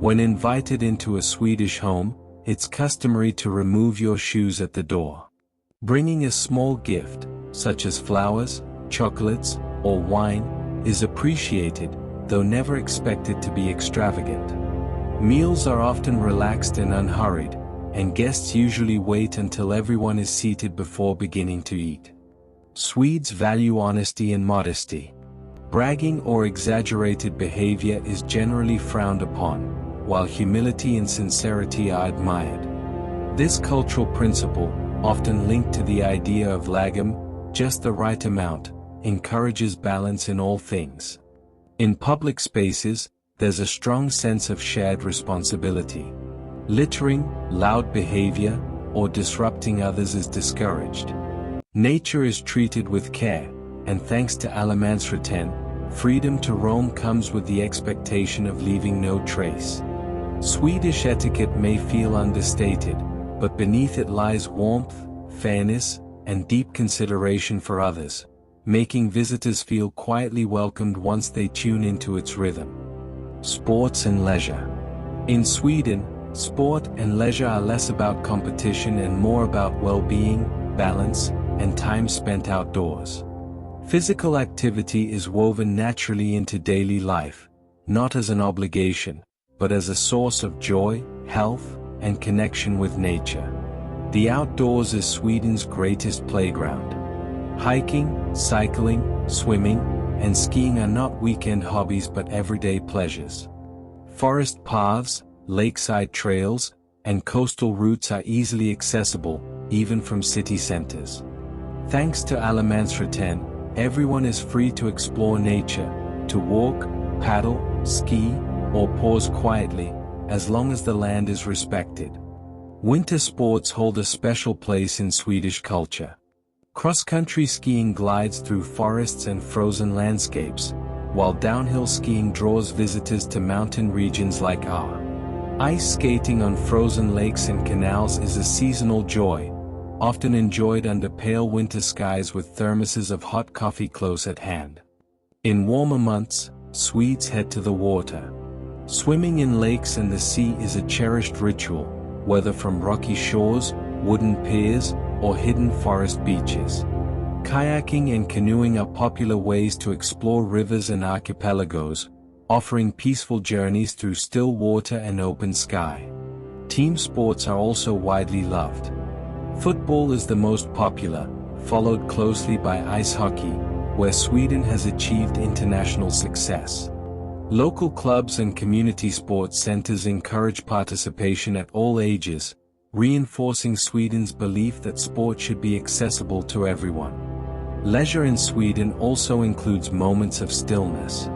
When invited into a Swedish home, it's customary to remove your shoes at the door. Bringing a small gift, such as flowers, chocolates, or wine, is appreciated, though never expected to be extravagant. Meals are often relaxed and unhurried, and guests usually wait until everyone is seated before beginning to eat. Swedes value honesty and modesty. Bragging or exaggerated behavior is generally frowned upon, while humility and sincerity are admired. This cultural principle, often linked to the idea of lagom, just the right amount, encourages balance in all things. In public spaces, there's a strong sense of shared responsibility. Littering, loud behavior, or disrupting others is discouraged. Nature is treated with care, and thanks to allemansrätten, freedom to roam comes with the expectation of leaving no trace. Swedish etiquette may feel understated, but beneath it lies warmth, fairness, and deep consideration for others, making visitors feel quietly welcomed once they tune into its rhythm. Sports and leisure. In Sweden, sport and leisure are less about competition and more about well-being, balance, and time spent outdoors. Physical activity is woven naturally into daily life, not as an obligation, but as a source of joy, health, and connection with nature. The outdoors is Sweden's greatest playground. Hiking, cycling, swimming, and skiing are not weekend hobbies but everyday pleasures. Forest paths, lakeside trails, and coastal routes are easily accessible, even from city centers. Thanks to allemansrätten, everyone is free to explore nature, to walk, paddle, ski, or pause quietly, as long as the land is respected. Winter sports hold a special place in Swedish culture. Cross-country skiing glides through forests and frozen landscapes, while downhill skiing draws visitors to mountain regions like our. Ice skating on frozen lakes and canals is a seasonal joy, often enjoyed under pale winter skies with thermoses of hot coffee close at hand. In warmer months, Swedes head to the water. Swimming in lakes and the sea is a cherished ritual, whether from rocky shores, wooden piers, or hidden forest beaches. Kayaking and canoeing are popular ways to explore rivers and archipelagos, offering peaceful journeys through still water and open sky. Team sports are also widely loved. Football is the most popular, followed closely by ice hockey, where Sweden has achieved international success. Local clubs and community sports centers encourage participation at all ages, reinforcing Sweden's belief that sport should be accessible to everyone. Leisure in Sweden also includes moments of stillness.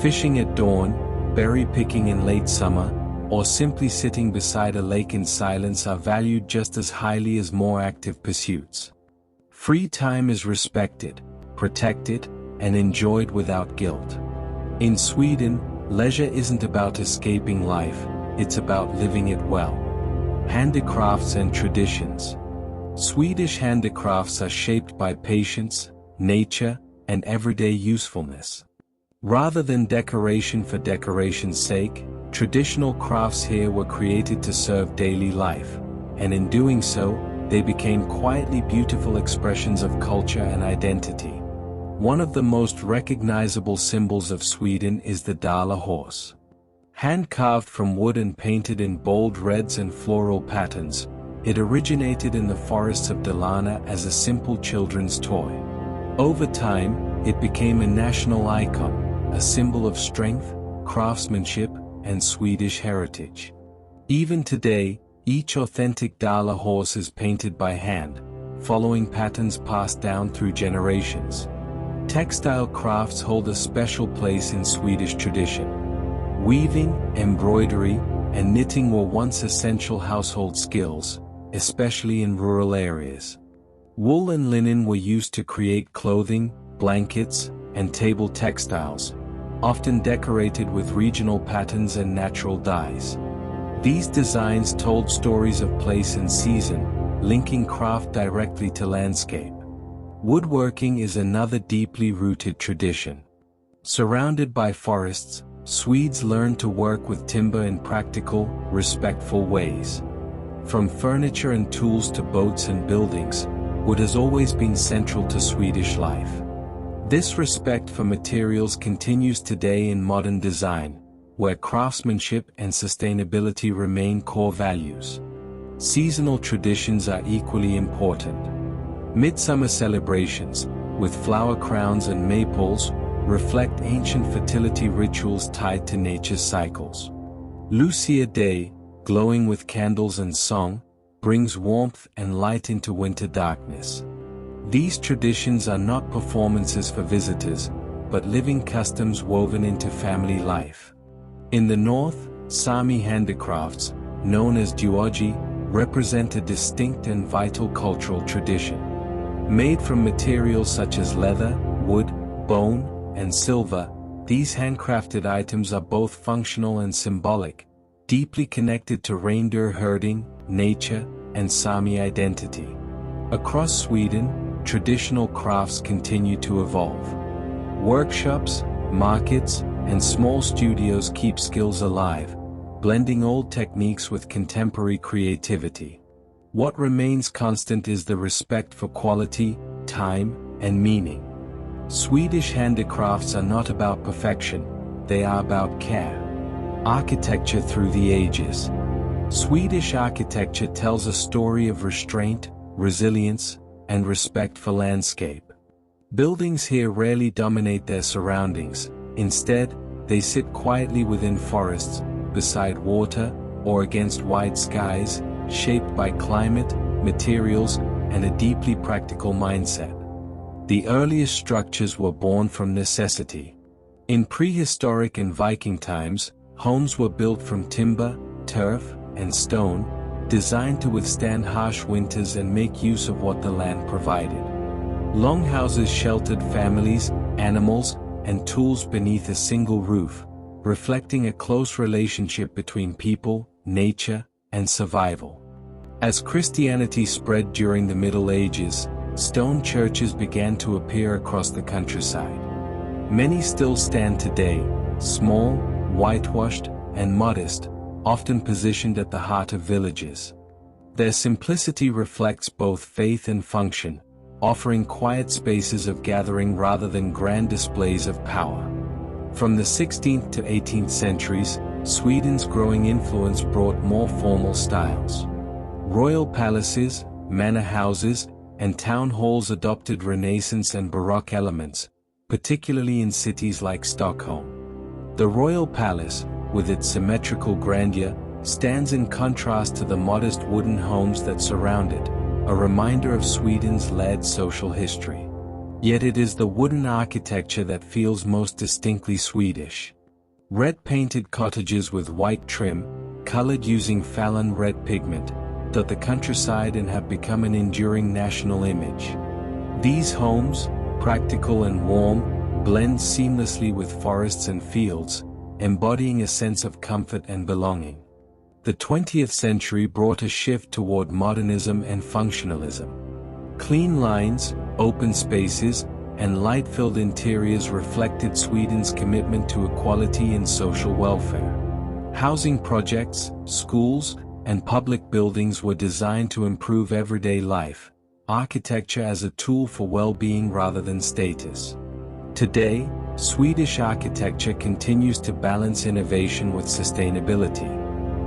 Fishing at dawn, berry picking in late summer, or simply sitting beside a lake in silence are valued just as highly as more active pursuits. Free time is respected, protected, and enjoyed without guilt. In Sweden, leisure isn't about escaping life, it's about living it well. Handicrafts and traditions. Swedish handicrafts are shaped by patience, nature, and everyday usefulness. Rather than decoration for decoration's sake, traditional crafts here were created to serve daily life, and in doing so, they became quietly beautiful expressions of culture and identity. One of the most recognizable symbols of Sweden is the Dala horse. Hand-carved from wood and painted in bold reds and floral patterns, it originated in the forests of Dalarna as a simple children's toy. Over time, it became a national icon, a symbol of strength, craftsmanship, and Swedish heritage. Even today, each authentic Dala horse is painted by hand, following patterns passed down through generations. Textile crafts hold a special place in Swedish tradition. Weaving, embroidery, and knitting were once essential household skills, especially in rural areas. Wool and linen were used to create clothing, blankets, and table textiles, often decorated with regional patterns and natural dyes. These designs told stories of place and season, linking craft directly to landscape. Woodworking is another deeply rooted tradition. Surrounded by forests, Swedes learned to work with timber in practical, respectful ways. From furniture and tools to boats and buildings, wood has always been central to Swedish life. This respect for materials continues today in modern design, where craftsmanship and sustainability remain core values. Seasonal traditions are equally important. Midsummer celebrations, with flower crowns and maypoles, reflect ancient fertility rituals tied to nature's cycles. Lucia Day, glowing with candles and song, brings warmth and light into winter darkness. These traditions are not performances for visitors, but living customs woven into family life. In the north, Sami handicrafts, known as duoji, represent a distinct and vital cultural tradition. Made from materials such as leather, wood, bone, and silver, these handcrafted items are both functional and symbolic, deeply connected to reindeer herding, nature, and Sami identity. Across Sweden, traditional crafts continue to evolve. Workshops, markets, and small studios keep skills alive, blending old techniques with contemporary creativity. What remains constant is the respect for quality, time, and meaning. Swedish handicrafts are not about perfection, they are about care. Architecture through the ages. Swedish architecture tells a story of restraint, resilience, and respect for landscape. Buildings here rarely dominate their surroundings, instead, they sit quietly within forests, beside water, or against wide skies, shaped by climate, materials, and a deeply practical mindset. The earliest structures were born from necessity. In prehistoric and Viking times, homes were built from timber, turf, and stone, designed to withstand harsh winters and make use of what the land provided. Longhouses sheltered families, animals, and tools beneath a single roof, reflecting a close relationship between people, nature, and survival. As Christianity spread during the Middle Ages, stone churches began to appear across the countryside. Many still stand today, small, whitewashed, and modest, often positioned at the heart of villages. Their simplicity reflects both faith and function, offering quiet spaces of gathering rather than grand displays of power. From the 16th to 18th centuries, Sweden's growing influence brought more formal styles. Royal palaces, manor houses, and town halls adopted Renaissance and Baroque elements, particularly in cities like Stockholm. The royal palace, with its symmetrical grandeur, stands in contrast to the modest wooden homes that surround it, a reminder of Sweden's layered social history. Yet it is the wooden architecture that feels most distinctly Swedish. Red-painted cottages with white trim, colored using Fallon red pigment, dot the countryside and have become an enduring national image. These homes, practical and warm, blend seamlessly with forests and fields, embodying a sense of comfort and belonging. The 20th century brought a shift toward modernism and functionalism. Clean lines, open spaces, and light-filled interiors reflected Sweden's commitment to equality and social welfare. Housing projects, schools, and public buildings were designed to improve everyday life, architecture as a tool for well-being rather than status. Today, Swedish architecture continues to balance innovation with sustainability.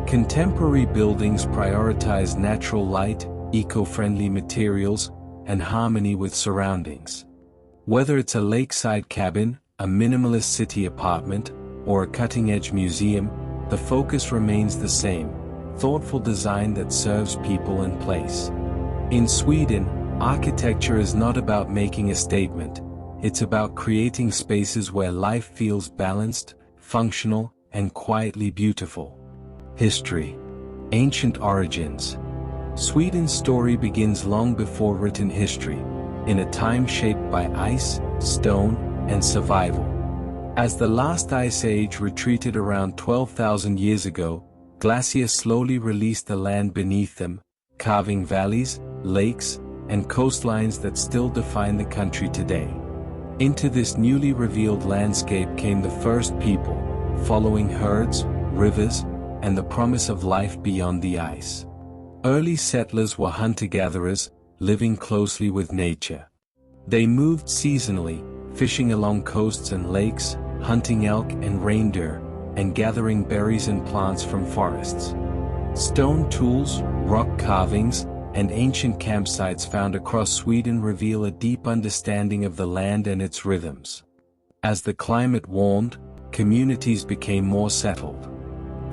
Contemporary buildings prioritize natural light, eco-friendly materials, and harmony with surroundings. Whether it's a lakeside cabin, a minimalist city apartment, or a cutting-edge museum, the focus remains the same: thoughtful design that serves people and place. In Sweden, architecture is not about making a statement, it's about creating spaces where life feels balanced, functional, and quietly beautiful. History. Ancient origins. Sweden's story begins long before written history, in a time shaped by ice, stone, and survival. As the last ice age retreated around 12,000 years ago, glaciers slowly released the land beneath them, carving valleys, lakes, and coastlines that still define the country today. Into this newly revealed landscape came the first people, following herds, rivers, and the promise of life beyond the ice. Early settlers were hunter-gatherers, living closely with nature. They moved seasonally, fishing along coasts and lakes, hunting elk and reindeer, and gathering berries and plants from forests. Stone tools, rock carvings, and ancient campsites found across Sweden reveal a deep understanding of the land and its rhythms. As the climate warmed, communities became more settled.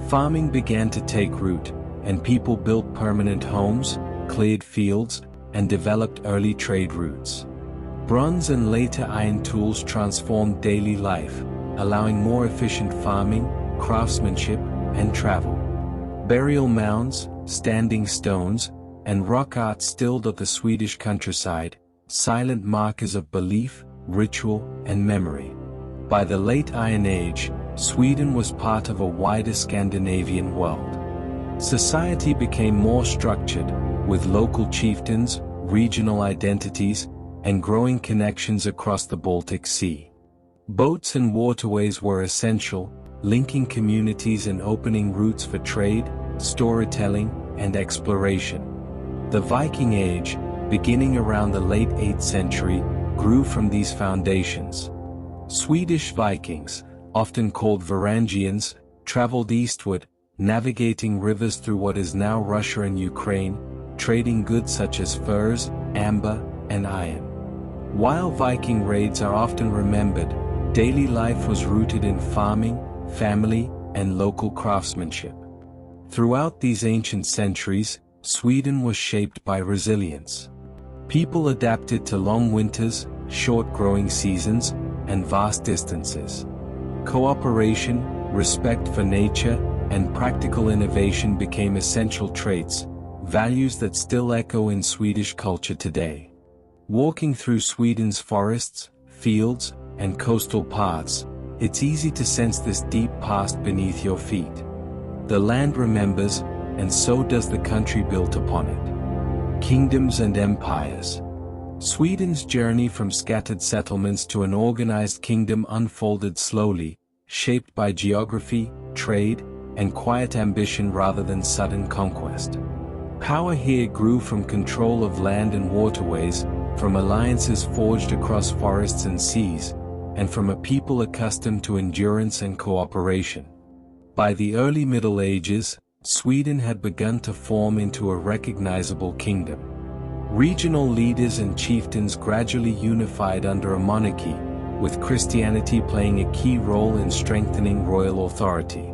Farming began to take root, and people built permanent homes, cleared fields, and developed early trade routes. Bronze and later iron tools transformed daily life, allowing more efficient farming, craftsmanship, and travel. Burial mounds, standing stones, and rock art still dot the Swedish countryside, silent markers of belief, ritual, and memory. By the late Iron Age, Sweden was part of a wider Scandinavian world. Society became more structured, with local chieftains, regional identities, and growing connections across the Baltic Sea. Boats and waterways were essential, linking communities and opening routes for trade, storytelling, and exploration. The Viking Age, beginning around the late 8th century, grew from these foundations. Swedish Vikings, often called Varangians, traveled eastward, navigating rivers through what is now Russia and Ukraine, trading goods such as furs, amber, and iron. While Viking raids are often remembered, daily life was rooted in farming, family, and local craftsmanship. Throughout these ancient centuries, Sweden was shaped by resilience. People adapted to long winters, short growing seasons, and vast distances. Cooperation, respect for nature, and practical innovation became essential traits, values that still echo in Swedish culture today. Walking through Sweden's forests, fields, and coastal paths, it's easy to sense this deep past beneath your feet. The land remembers, and so does the country built upon it. Kingdoms and empires. Sweden's journey from scattered settlements to an organized kingdom unfolded slowly, shaped by geography, trade, and quiet ambition rather than sudden conquest. Power here grew from control of land and waterways, from alliances forged across forests and seas, and from a people accustomed to endurance and cooperation. By the early Middle Ages, Sweden had begun to form into a recognizable kingdom. Regional leaders and chieftains gradually unified under a monarchy, with Christianity playing a key role in strengthening royal authority.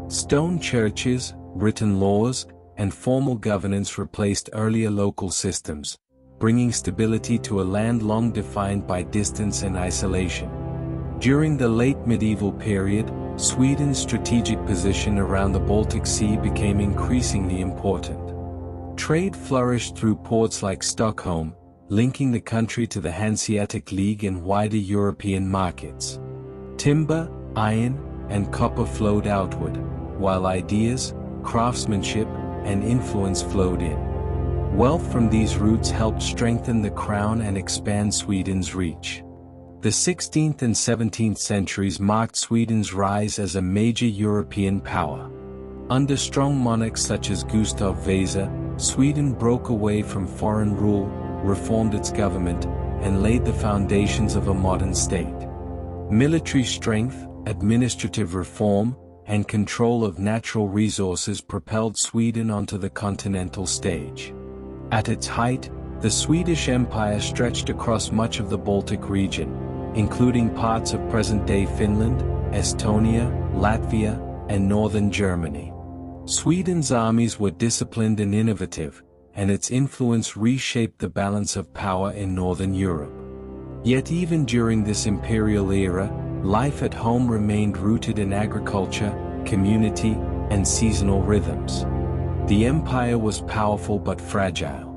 Stone churches, written laws, and formal governance replaced earlier local systems, bringing stability to a land long defined by distance and isolation. During the late medieval period, Sweden's strategic position around the Baltic Sea became increasingly important. Trade flourished through ports like Stockholm, linking the country to the Hanseatic League and wider European markets. Timber, iron, and copper flowed outward, while ideas, craftsmanship, and influence flowed in. Wealth from these routes helped strengthen the crown and expand Sweden's reach. The 16th and 17th centuries marked Sweden's rise as a major European power. Under strong monarchs such as Gustav Vasa, Sweden broke away from foreign rule, reformed its government, and laid the foundations of a modern state. Military strength, administrative reform, and control of natural resources propelled Sweden onto the continental stage. At its height, the Swedish Empire stretched across much of the Baltic region, including parts of present-day Finland, Estonia, Latvia, and northern Germany. Sweden's armies were disciplined and innovative, and its influence reshaped the balance of power in northern Europe. Yet even during this imperial era, life at home remained rooted in agriculture, community, and seasonal rhythms. The empire was powerful but fragile.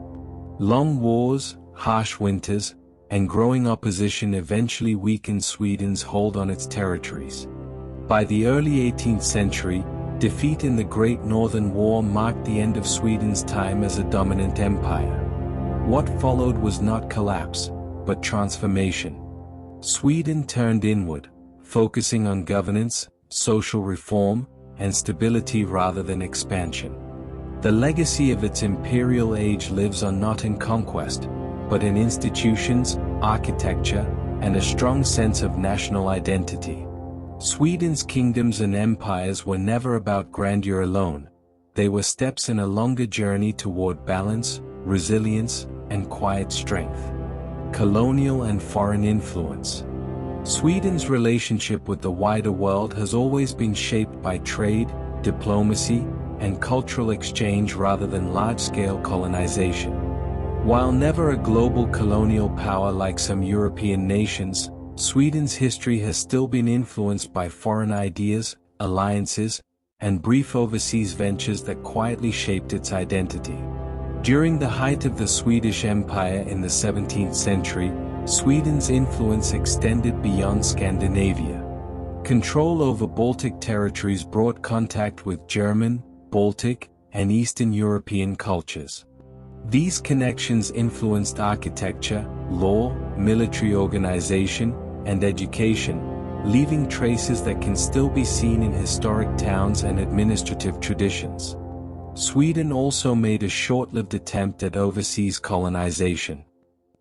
Long wars, harsh winters, and growing opposition eventually weakened Sweden's hold on its territories. By the early 18th century, defeat in the Great Northern War marked the end of Sweden's time as a dominant empire. What followed was not collapse, but transformation. Sweden turned inward, focusing on governance, social reform, and stability rather than expansion. The legacy of its imperial age lives on not in conquest, but in institutions, architecture, and a strong sense of national identity. Sweden's kingdoms and empires were never about grandeur alone. They were steps in a longer journey toward balance, resilience, and quiet strength. Colonial and foreign influence. Sweden's relationship with the wider world has always been shaped by trade, diplomacy, and cultural exchange rather than large-scale colonization. While never a global colonial power like some European nations, Sweden's history has still been influenced by foreign ideas, alliances, and brief overseas ventures that quietly shaped its identity. During the height of the Swedish Empire in the 17th century, Sweden's influence extended beyond Scandinavia. Control over Baltic territories brought contact with German, Baltic, and Eastern European cultures. These connections influenced architecture, law, military organization, and education, leaving traces that can still be seen in historic towns and administrative traditions. Sweden also made a short-lived attempt at overseas colonization.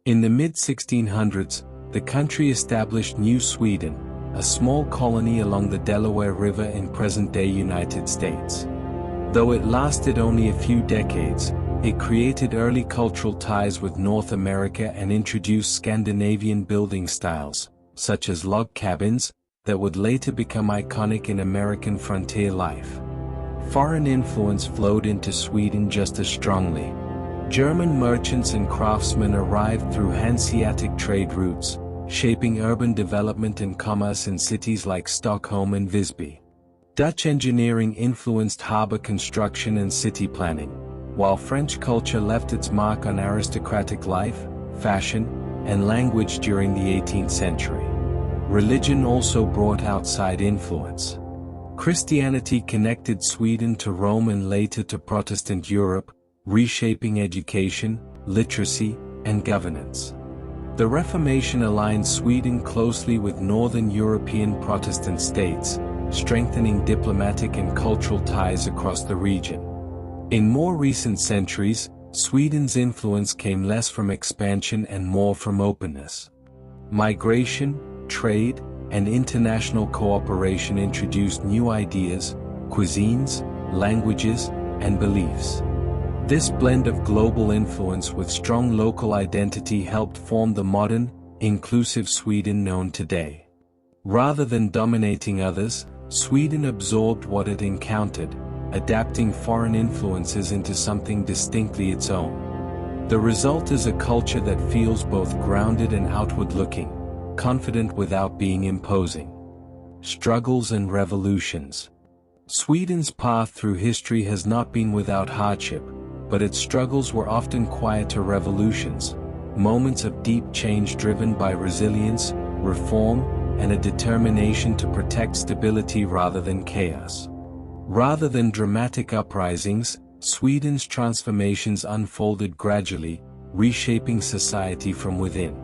In the mid-1600s, the country established New Sweden, a small colony along the Delaware River in present-day United States. Though it lasted only a few decades, it created early cultural ties with North America and introduced Scandinavian building styles, such as log cabins, that would later become iconic in American frontier life. foreign influence flowed into Sweden just as strongly. German merchants and craftsmen arrived through Hanseatic trade routes, shaping urban development and commerce in cities like Stockholm and Visby. Dutch engineering influenced harbor construction and city planning, while French culture left its mark on aristocratic life, fashion, and language during the 18th century. Religion also brought outside influence. Christianity connected Sweden to Rome and later to Protestant Europe, reshaping education, literacy, and governance. The Reformation aligned Sweden closely with Northern European Protestant states, strengthening diplomatic and cultural ties across the region. In more recent centuries, Sweden's influence came less from expansion and more from openness. Migration, trade, and international cooperation introduced new ideas, cuisines, languages, and beliefs. This blend of global influence with strong local identity helped form the modern, inclusive Sweden known today. Rather than dominating others, Sweden absorbed what it encountered, adapting foreign influences into something distinctly its own. The result is a culture that feels both grounded and outward-looking, confident without being imposing. Struggles and revolutions. Sweden's path through history has not been without hardship, but its struggles were often quieter revolutions, moments of deep change driven by resilience, reform, and a determination to protect stability rather than chaos. Rather than dramatic uprisings, Sweden's transformations unfolded gradually, reshaping society from within.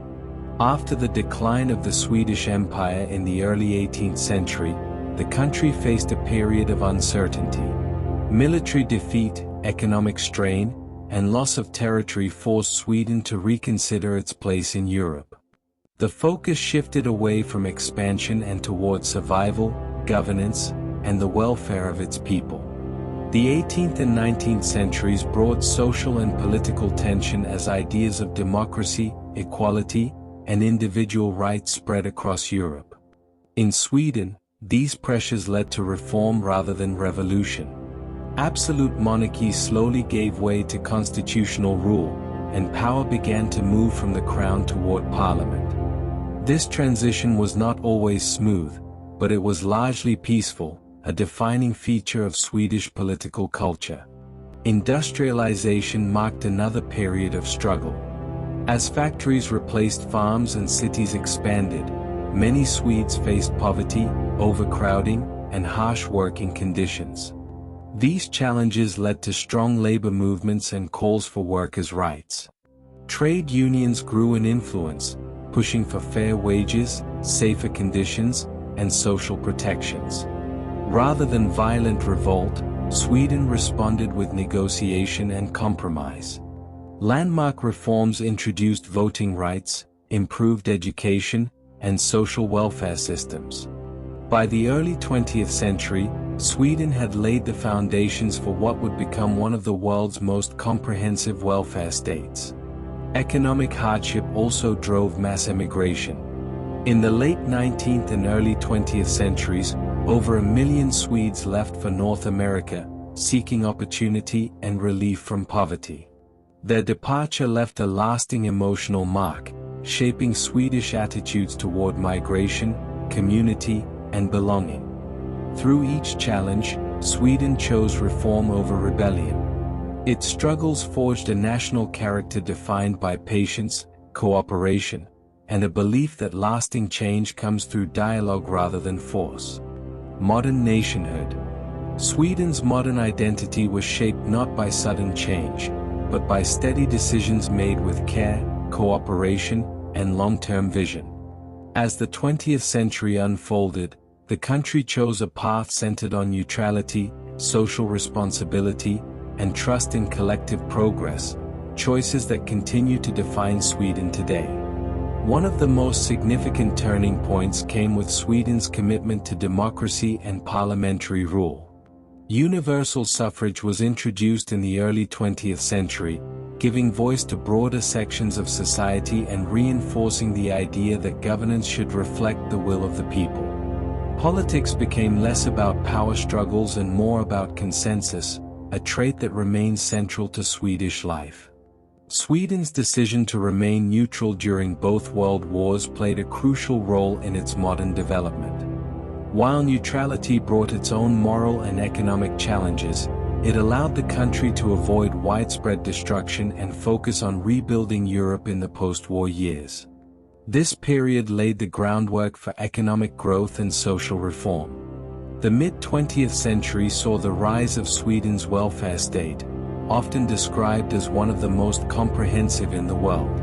After the decline of the Swedish Empire in the early 18th century, the country faced a period of uncertainty. Military defeat, economic strain, and loss of territory forced Sweden to reconsider its place in Europe. The focus shifted away from expansion and toward survival, governance, and the welfare of its people. The 18th and 19th centuries brought social and political tension as ideas of democracy, equality, and individual rights spread across Europe. In Sweden, these pressures led to reform rather than revolution. Absolute monarchy slowly gave way to constitutional rule, and power began to move from the crown toward parliament. This transition was not always smooth, but it was largely peaceful, a defining feature of Swedish political culture. Industrialization marked another period of struggle. As factories replaced farms and cities expanded, many Swedes faced poverty, overcrowding, and harsh working conditions. These challenges led to strong labor movements and calls for workers' rights. Trade unions grew in influence, pushing for fair wages, safer conditions, and social protections. Rather than violent revolt, Sweden responded with negotiation and compromise. Landmark reforms introduced voting rights, improved education, and social welfare systems. By the early 20th century, Sweden had laid the foundations for what would become one of the world's most comprehensive welfare states. Economic hardship also drove mass immigration. In the late 19th and early 20th centuries, over 1 million Swedes left for North America, seeking opportunity and relief from poverty. Their departure left a lasting emotional mark, shaping Swedish attitudes toward migration, community, and belonging. Through each challenge, Sweden chose reform over rebellion. Its struggles forged a national character defined by patience, cooperation, and a belief that lasting change comes through dialogue rather than force. Modern nationhood. Sweden's modern identity was shaped not by sudden change, but by steady decisions made with care, cooperation, and long-term vision. As the 20th century unfolded, the country chose a path centered on neutrality, social responsibility, and trust in collective progress, choices that continue to define Sweden today. One of the most significant turning points came with Sweden's commitment to democracy and parliamentary rule. Universal suffrage was introduced in the early 20th century, giving voice to broader sections of society and reinforcing the idea that governance should reflect the will of the people. Politics became less about power struggles and more about consensus, a trait that remains central to Swedish life. Sweden's decision to remain neutral during both world wars played a crucial role in its modern development. While neutrality brought its own moral and economic challenges, it allowed the country to avoid widespread destruction and focus on rebuilding Europe in the post-war years. This period laid the groundwork for economic growth and social reform. The mid-20th century saw the rise of Sweden's welfare state, often described as one of the most comprehensive in the world.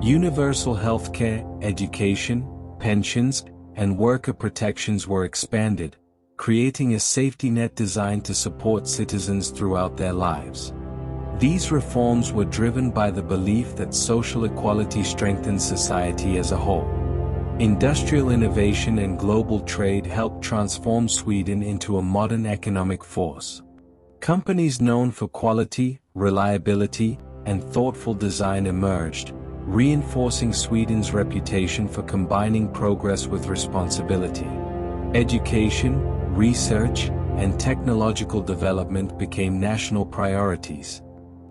Universal healthcare, education, pensions, and worker protections were expanded, creating a safety net designed to support citizens throughout their lives. These reforms were driven by the belief that social equality strengthens society as a whole. Industrial innovation and global trade helped transform Sweden into a modern economic force. Companies known for quality, reliability, and thoughtful design emerged, reinforcing Sweden's reputation for combining progress with responsibility. Education, research, and technological development became national priorities.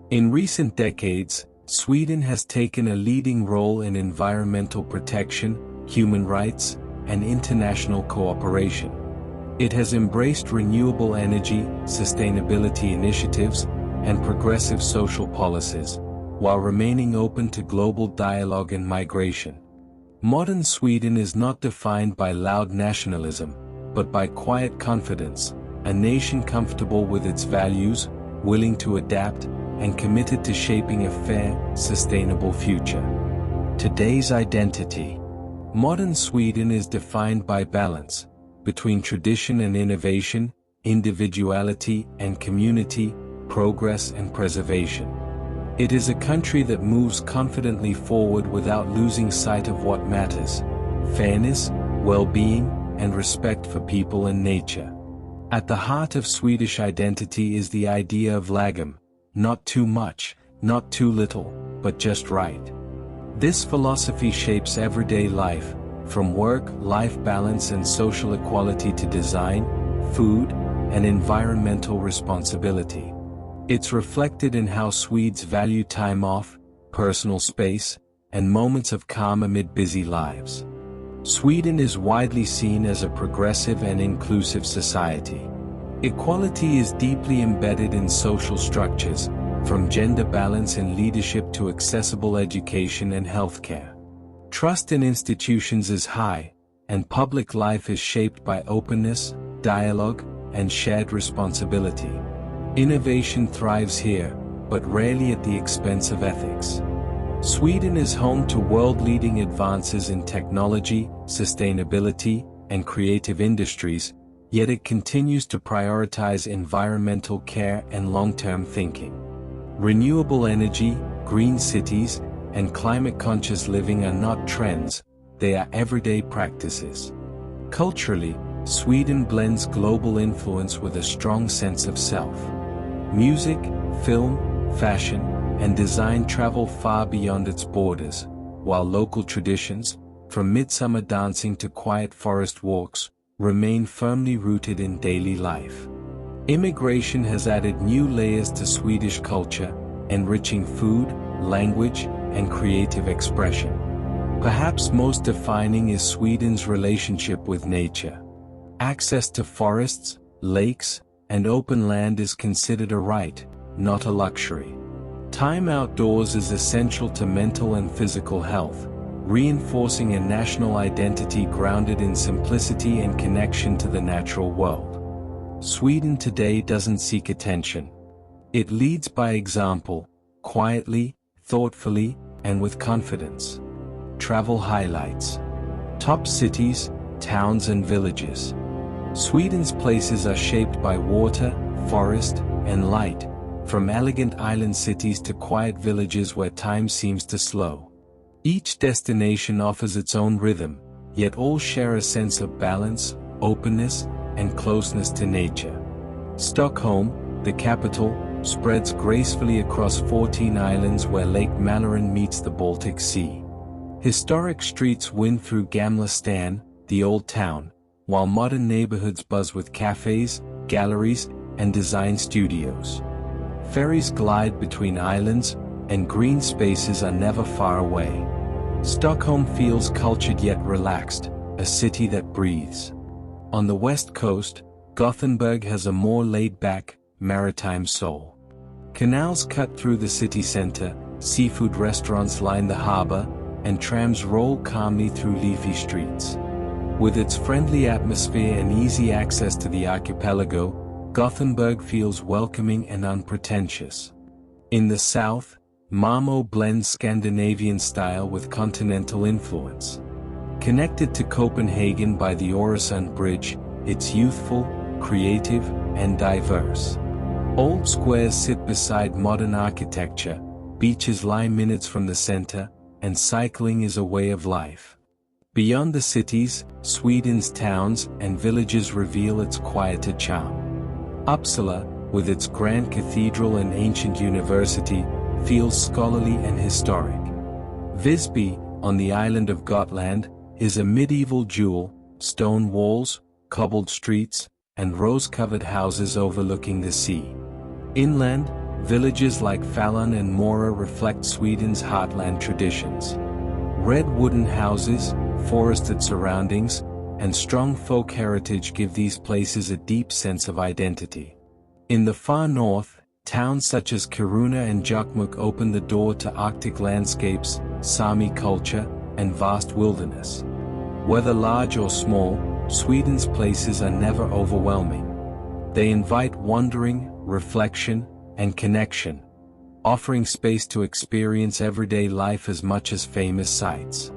In recent decades, Sweden has taken a leading role in environmental protection, human rights, and international cooperation. It has embraced renewable energy, sustainability initiatives, and progressive social policies, while remaining open to global dialogue and migration. Modern Sweden is not defined by loud nationalism, but by quiet confidence, a nation comfortable with its values, willing to adapt, and committed to shaping a fair, sustainable future. Today's identity. Modern Sweden is defined by balance between tradition and innovation, individuality and community, progress and preservation. It is a country that moves confidently forward without losing sight of what matters: fairness, well-being, and respect for people and nature. At the heart of Swedish identity is the idea of lagom, not too much, not too little, but just right. This philosophy shapes everyday life, from work-life balance and social equality to design, food, and environmental responsibility. It's reflected in how Swedes value time off, personal space, and moments of calm amid busy lives. Sweden is widely seen as a progressive and inclusive society. Equality is deeply embedded in social structures, from gender balance in leadership to accessible education and healthcare. Trust in institutions is high, and public life is shaped by openness, dialogue, and shared responsibility. Innovation thrives here, but rarely at the expense of ethics. Sweden is home to world-leading advances in technology, sustainability, and creative industries, yet it continues to prioritize environmental care and long-term thinking. Renewable energy, green cities, and climate-conscious living are not trends, they are everyday practices. Culturally, Sweden blends global influence with a strong sense of self. Music, film, fashion, and design travel far beyond its borders, while local traditions, from midsummer dancing to quiet forest walks, remain firmly rooted in daily life. Immigration has added new layers to Swedish culture, enriching food, language, and creative expression. Perhaps most defining is Sweden's relationship with nature. Access to forests, lakes, and open land is considered a right, not a luxury. Time outdoors is essential to mental and physical health, reinforcing a national identity grounded in simplicity and connection to the natural world. Sweden today doesn't seek attention. It leads by example, quietly, thoughtfully, and with confidence. Travel highlights. Top cities, towns and villages. Sweden's places are shaped by water, forest, and light, from elegant island cities to quiet villages where time seems to slow. Each destination offers its own rhythm, yet all share a sense of balance, openness, and closeness to nature. Stockholm, the capital, spreads gracefully across 14 islands where Lake Mälaren meets the Baltic Sea. Historic streets wind through Gamla stan, the old town, while modern neighborhoods buzz with cafes, galleries, and design studios. Ferries glide between islands, and green spaces are never far away. Stockholm feels cultured yet relaxed, a city that breathes. On the west coast, Gothenburg has a more laid-back, maritime soul. Canals cut through the city center, seafood restaurants line the harbor, and trams roll calmly through leafy streets. With its friendly atmosphere and easy access to the archipelago, Gothenburg feels welcoming and unpretentious. In the south, Malmö blends Scandinavian style with continental influence. Connected to Copenhagen by the Øresund Bridge, it's youthful, creative, and diverse. Old squares sit beside modern architecture, beaches lie minutes from the center, and cycling is a way of life. Beyond the cities, Sweden's towns and villages reveal its quieter charm. Uppsala, with its grand cathedral and ancient university, feels scholarly and historic. Visby, on the island of Gotland, is a medieval jewel, stone walls, cobbled streets, and rose-covered houses overlooking the sea. Inland, villages like Fallon and Mora reflect Sweden's heartland traditions. Red wooden houses, forested surroundings, and strong folk heritage give these places a deep sense of identity. In the far north, towns such as Kiruna and Jokkmokk open the door to Arctic landscapes, Sami culture, and vast wilderness. Whether large or small, Sweden's places are never overwhelming. They invite wandering, reflection, and connection, offering space to experience everyday life as much as famous sights.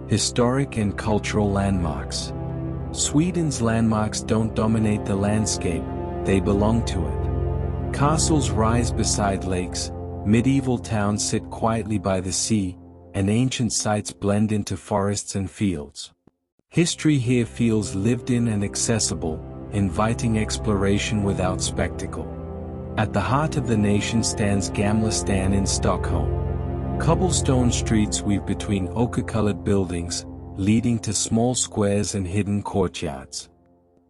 Historic and cultural landmarks. Sweden's landmarks don't dominate the landscape, they belong to it. Castles rise beside lakes, medieval towns sit quietly by the sea, and ancient sites blend into forests and fields. History here feels lived in and accessible, inviting exploration without spectacle. At the heart of the nation stands Gamla Stan in Stockholm. Cobblestone streets weave between ochre-colored buildings, leading to small squares and hidden courtyards.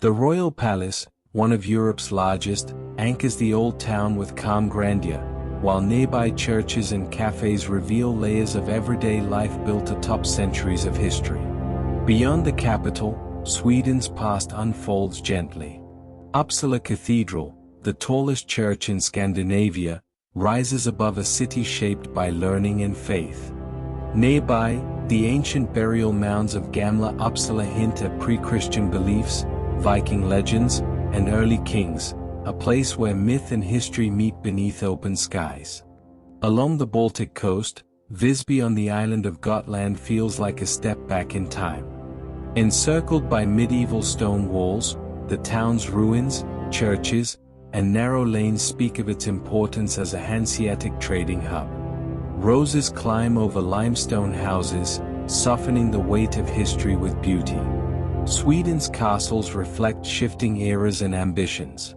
The Royal Palace, one of Europe's largest, anchors the old town with calm grandeur, while nearby churches and cafes reveal layers of everyday life built atop centuries of history. Beyond the capital, Sweden's past unfolds gently. Uppsala Cathedral, the tallest church in Scandinavia, rises above a city shaped by learning and faith. Nearby, the ancient burial mounds of Gamla Uppsala hint at pre-Christian beliefs, Viking legends, and early kings, a place where myth and history meet beneath open skies. Along the Baltic coast, Visby on the island of Gotland feels like a step back in time. Encircled by medieval stone walls, the town's ruins, churches, and narrow lanes speak of its importance as a Hanseatic trading hub. Roses climb over limestone houses, softening the weight of history with beauty. Sweden's castles reflect shifting eras and ambitions.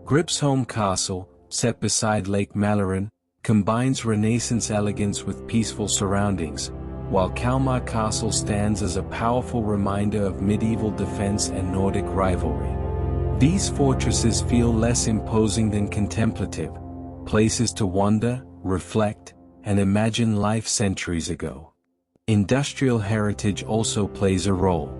Gripsholm Castle, set beside Lake Mälaren, combines Renaissance elegance with peaceful surroundings, while Kalmar Castle stands as a powerful reminder of medieval defense and Nordic rivalry. These fortresses feel less imposing than contemplative, places to wander, reflect, and imagine life centuries ago. Industrial heritage also plays a role.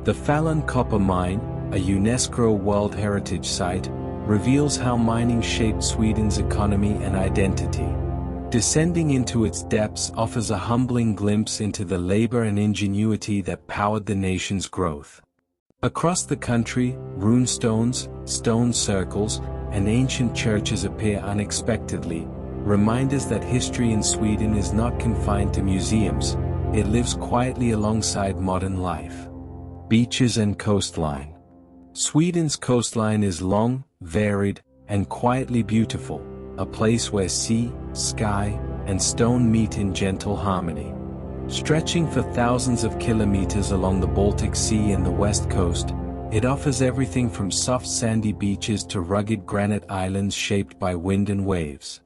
The Fallon copper mine, a UNESCO World Heritage Site, reveals how mining shaped Sweden's economy and identity. Descending into its depths offers a humbling glimpse into the labor and ingenuity that powered the nation's growth. Across the country, runestones, stone circles, and ancient churches appear unexpectedly, reminders that history in Sweden is not confined to museums, it lives quietly alongside modern life. Beaches and coastline. Sweden's coastline is long, varied, and quietly beautiful, a place where sea, sky, and stone meet in gentle harmony. Stretching for thousands of kilometers along the Baltic Sea and the west coast, it offers everything from soft sandy beaches to rugged granite islands shaped by wind and waves.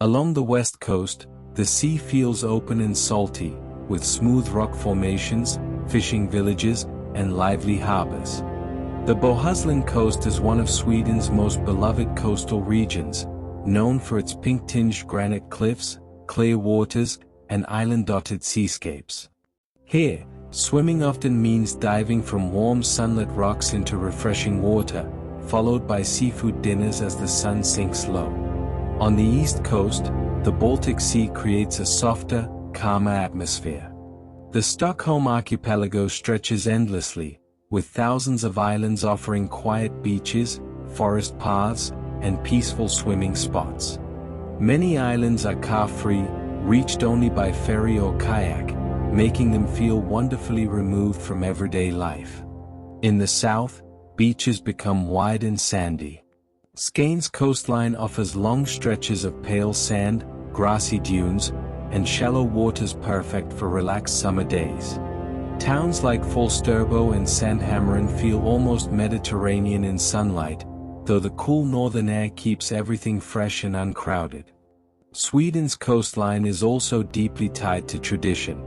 Along the west coast, the sea feels open and salty, with smooth rock formations, fishing villages, and lively harbors. The Bohuslän coast is one of Sweden's most beloved coastal regions, known for its pink-tinged granite cliffs, clear waters, and island-dotted seascapes. Here, swimming often means diving from warm sunlit rocks into refreshing water, followed by seafood dinners as the sun sinks low. On the east coast, the Baltic Sea creates a softer, calmer atmosphere. The Stockholm archipelago stretches endlessly, with thousands of islands offering quiet beaches, forest paths, and peaceful swimming spots. Many islands are car-free, reached only by ferry or kayak, making them feel wonderfully removed from everyday life. In the south, beaches become wide and sandy. Skåne's coastline offers long stretches of pale sand, grassy dunes, and shallow waters perfect for relaxed summer days. Towns like Falsterbo and Sandhammaren feel almost Mediterranean in sunlight, though the cool northern air keeps everything fresh and uncrowded. Sweden's coastline is also deeply tied to tradition.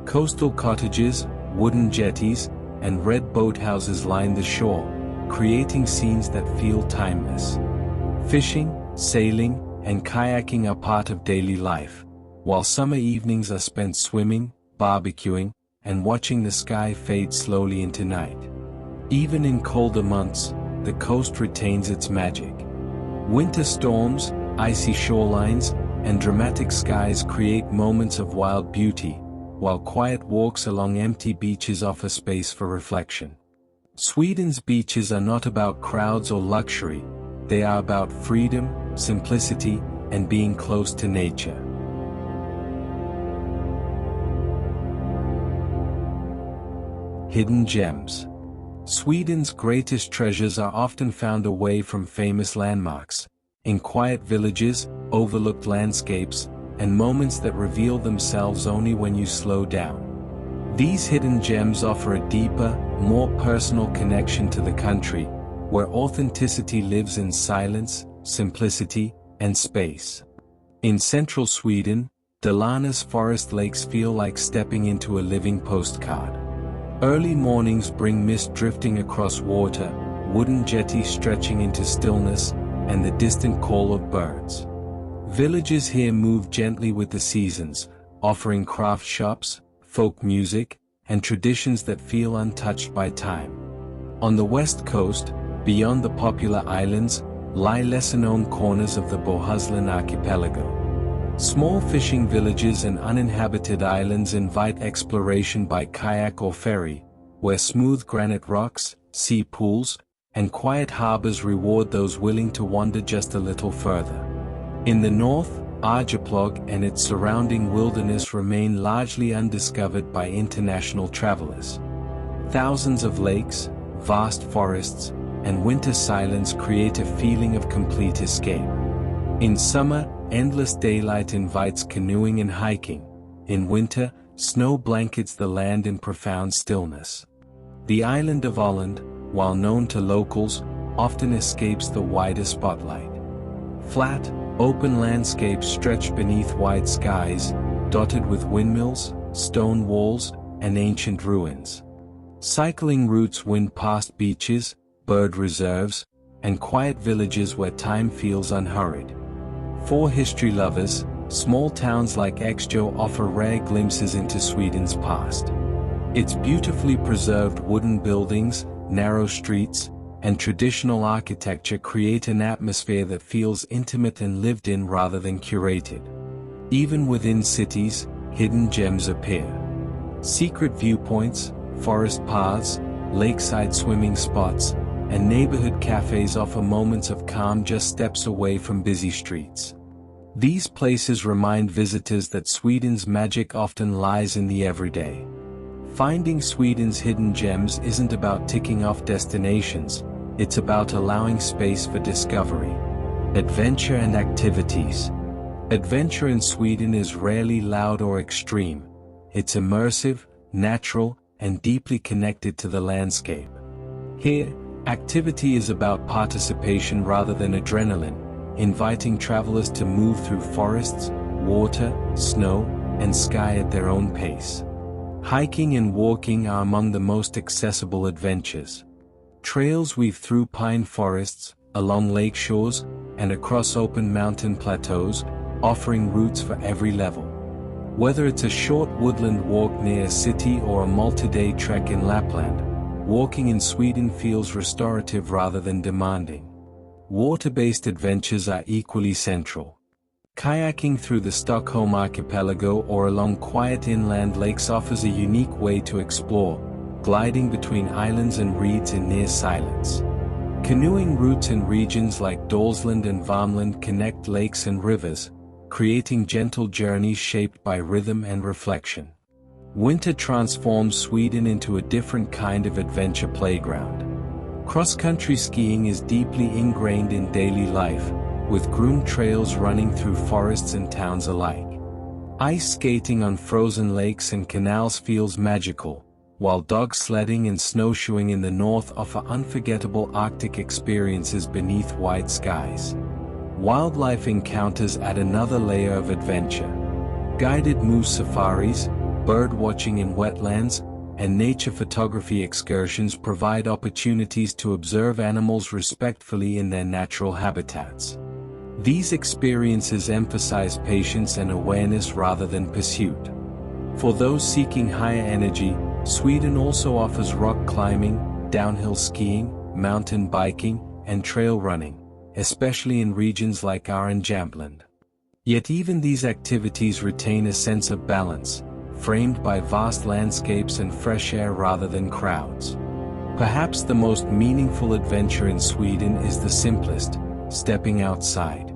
Coastal cottages, wooden jetties, and red boathouses line the shore, creating scenes that feel timeless. Fishing, sailing, and kayaking are part of daily life, while summer evenings are spent swimming, barbecuing, and watching the sky fade slowly into night. Even in colder months, the coast retains its magic. Winter storms, icy shorelines, and dramatic skies create moments of wild beauty, while quiet walks along empty beaches offer space for reflection. Sweden's beaches are not about crowds or luxury, they are about freedom, simplicity, and being close to nature. Hidden gems. Sweden's greatest treasures are often found away from famous landmarks, in quiet villages, overlooked landscapes, and moments that reveal themselves only when you slow down. These hidden gems offer a deeper, more personal connection to the country, where authenticity lives in silence, simplicity, and space. In central Sweden, Dalarna's forest lakes feel like stepping into a living postcard. Early mornings bring mist drifting across water, wooden jetties stretching into stillness, and the distant call of birds. Villages here move gently with the seasons, offering craft shops, folk music, and traditions that feel untouched by time. On the west coast, beyond the popular islands, lie lesser-known corners of the Bohuslän archipelago. Small fishing villages and uninhabited islands invite exploration by kayak or ferry, where smooth granite rocks, sea pools, and quiet harbors reward those willing to wander just a little further. In the north, Arjeplog and its surrounding wilderness remain largely undiscovered by international travelers. Thousands of lakes, vast forests, and winter silence create a feeling of complete escape. In summer, endless daylight invites canoeing and hiking. In winter, snow blankets the land in profound stillness. The island of Åland, while known to locals, often escapes the wider spotlight. Flat, open landscapes stretch beneath wide skies, dotted with windmills, stone walls, and ancient ruins. Cycling routes wind past beaches, bird reserves, and quiet villages where time feels unhurried. For history lovers, small towns like Eksjö offer rare glimpses into Sweden's past. Its beautifully preserved wooden buildings, narrow streets, and traditional architecture create an atmosphere that feels intimate and lived in rather than curated. Even within cities, hidden gems appear. Secret viewpoints, forest paths, lakeside swimming spots, and neighborhood cafes offer moments of calm just steps away from busy streets. These places remind visitors that Sweden's magic often lies in the everyday. Finding Sweden's hidden gems isn't about ticking off destinations, it's about allowing space for discovery, adventure and activities. Adventure in Sweden is rarely loud or extreme. It's immersive, natural, and deeply connected to the landscape. Here, activity is about participation rather than adrenaline, inviting travelers to move through forests, water, snow, and sky at their own pace. Hiking and walking are among the most accessible adventures. Trails weave through pine forests, along lake shores, and across open mountain plateaus, offering routes for every level. Whether it's a short woodland walk near a city or a multi-day trek in Lapland, walking in Sweden feels restorative rather than demanding. Water-based adventures are equally central. Kayaking through the Stockholm archipelago or along quiet inland lakes offers a unique way to explore, gliding between islands and reeds in near silence. Canoeing routes in regions like Dalsland and Värmland connect lakes and rivers, creating gentle journeys shaped by rhythm and reflection. Winter transforms Sweden into a different kind of adventure playground. Cross-country skiing is deeply ingrained in daily life, with groomed trails running through forests and towns alike. Ice skating on frozen lakes and canals feels magical, while dog sledding and snowshoeing in the north offer unforgettable Arctic experiences beneath wide skies. Wildlife encounters add another layer of adventure. Guided moose safaris, bird watching in wetlands, and nature photography excursions provide opportunities to observe animals respectfully in their natural habitats. These experiences emphasize patience and awareness rather than pursuit. For those seeking higher energy, Sweden also offers rock climbing, downhill skiing, mountain biking, and trail running, especially in regions like Jämtland. Yet even these activities retain a sense of balance, framed by vast landscapes and fresh air rather than crowds. Perhaps the most meaningful adventure in Sweden is the simplest: stepping outside.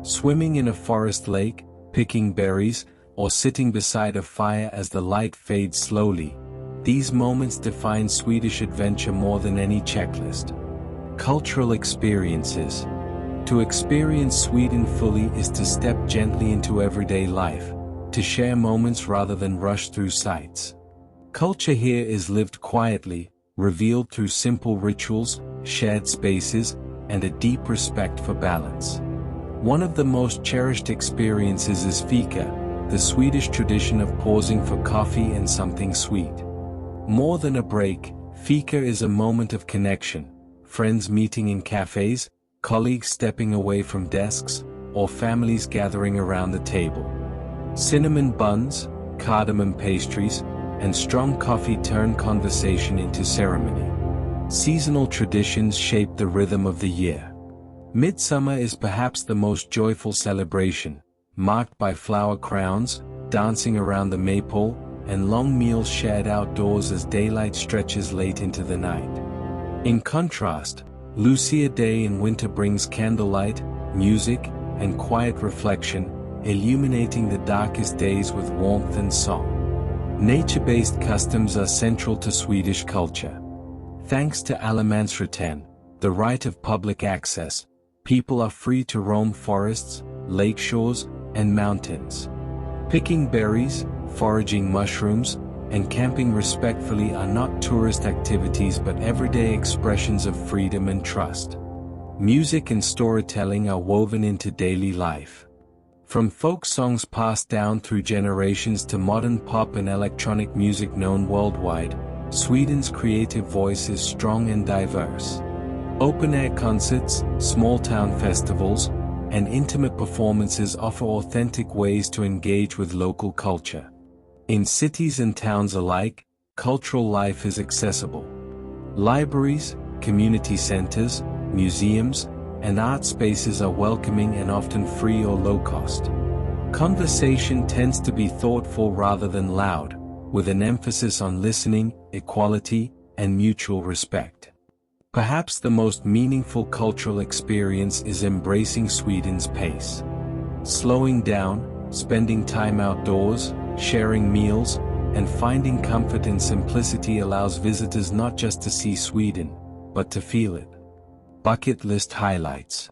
Swimming in a forest lake, picking berries, or sitting beside a fire as the light fades slowly. These moments define Swedish adventure more than any checklist. Cultural experiences. To experience Sweden fully is to step gently into everyday life, to share moments rather than rush through sights. Culture here is lived quietly, revealed through simple rituals, shared spaces, and a deep respect for balance. One of the most cherished experiences is fika, the Swedish tradition of pausing for coffee and something sweet. More than a break, fika is a moment of connection, friends meeting in cafes, colleagues stepping away from desks, or families gathering around the table. Cinnamon buns, cardamom pastries, and strong coffee turn conversation into ceremony. Seasonal traditions shape the rhythm of the year. Midsummer is perhaps the most joyful celebration, marked by flower crowns, dancing around the maypole, and long meals shared outdoors as daylight stretches late into the night. In contrast, Lucia Day in winter brings candlelight, music, and quiet reflection, illuminating the darkest days with warmth and song. Nature-based customs are central to Swedish culture. Thanks to allemansrätten, the right of public access, people are free to roam forests, lake shores, and mountains. Picking berries, foraging mushrooms, and camping respectfully are not tourist activities but everyday expressions of freedom and trust. Music and storytelling are woven into daily life. From folk songs passed down through generations to modern pop and electronic music known worldwide, Sweden's creative voice is strong and diverse. Open-air concerts, small-town festivals, and intimate performances offer authentic ways to engage with local culture. In cities and towns alike, cultural life is accessible. Libraries, community centers, museums, and art spaces are welcoming and often free or low cost. Conversation tends to be thoughtful rather than loud, with an emphasis on listening, equality, and mutual respect. Perhaps the most meaningful cultural experience is embracing Sweden's pace. Slowing down, spending time outdoors, sharing meals, and finding comfort in simplicity allows visitors not just to see Sweden, but to feel it. Bucket list highlights.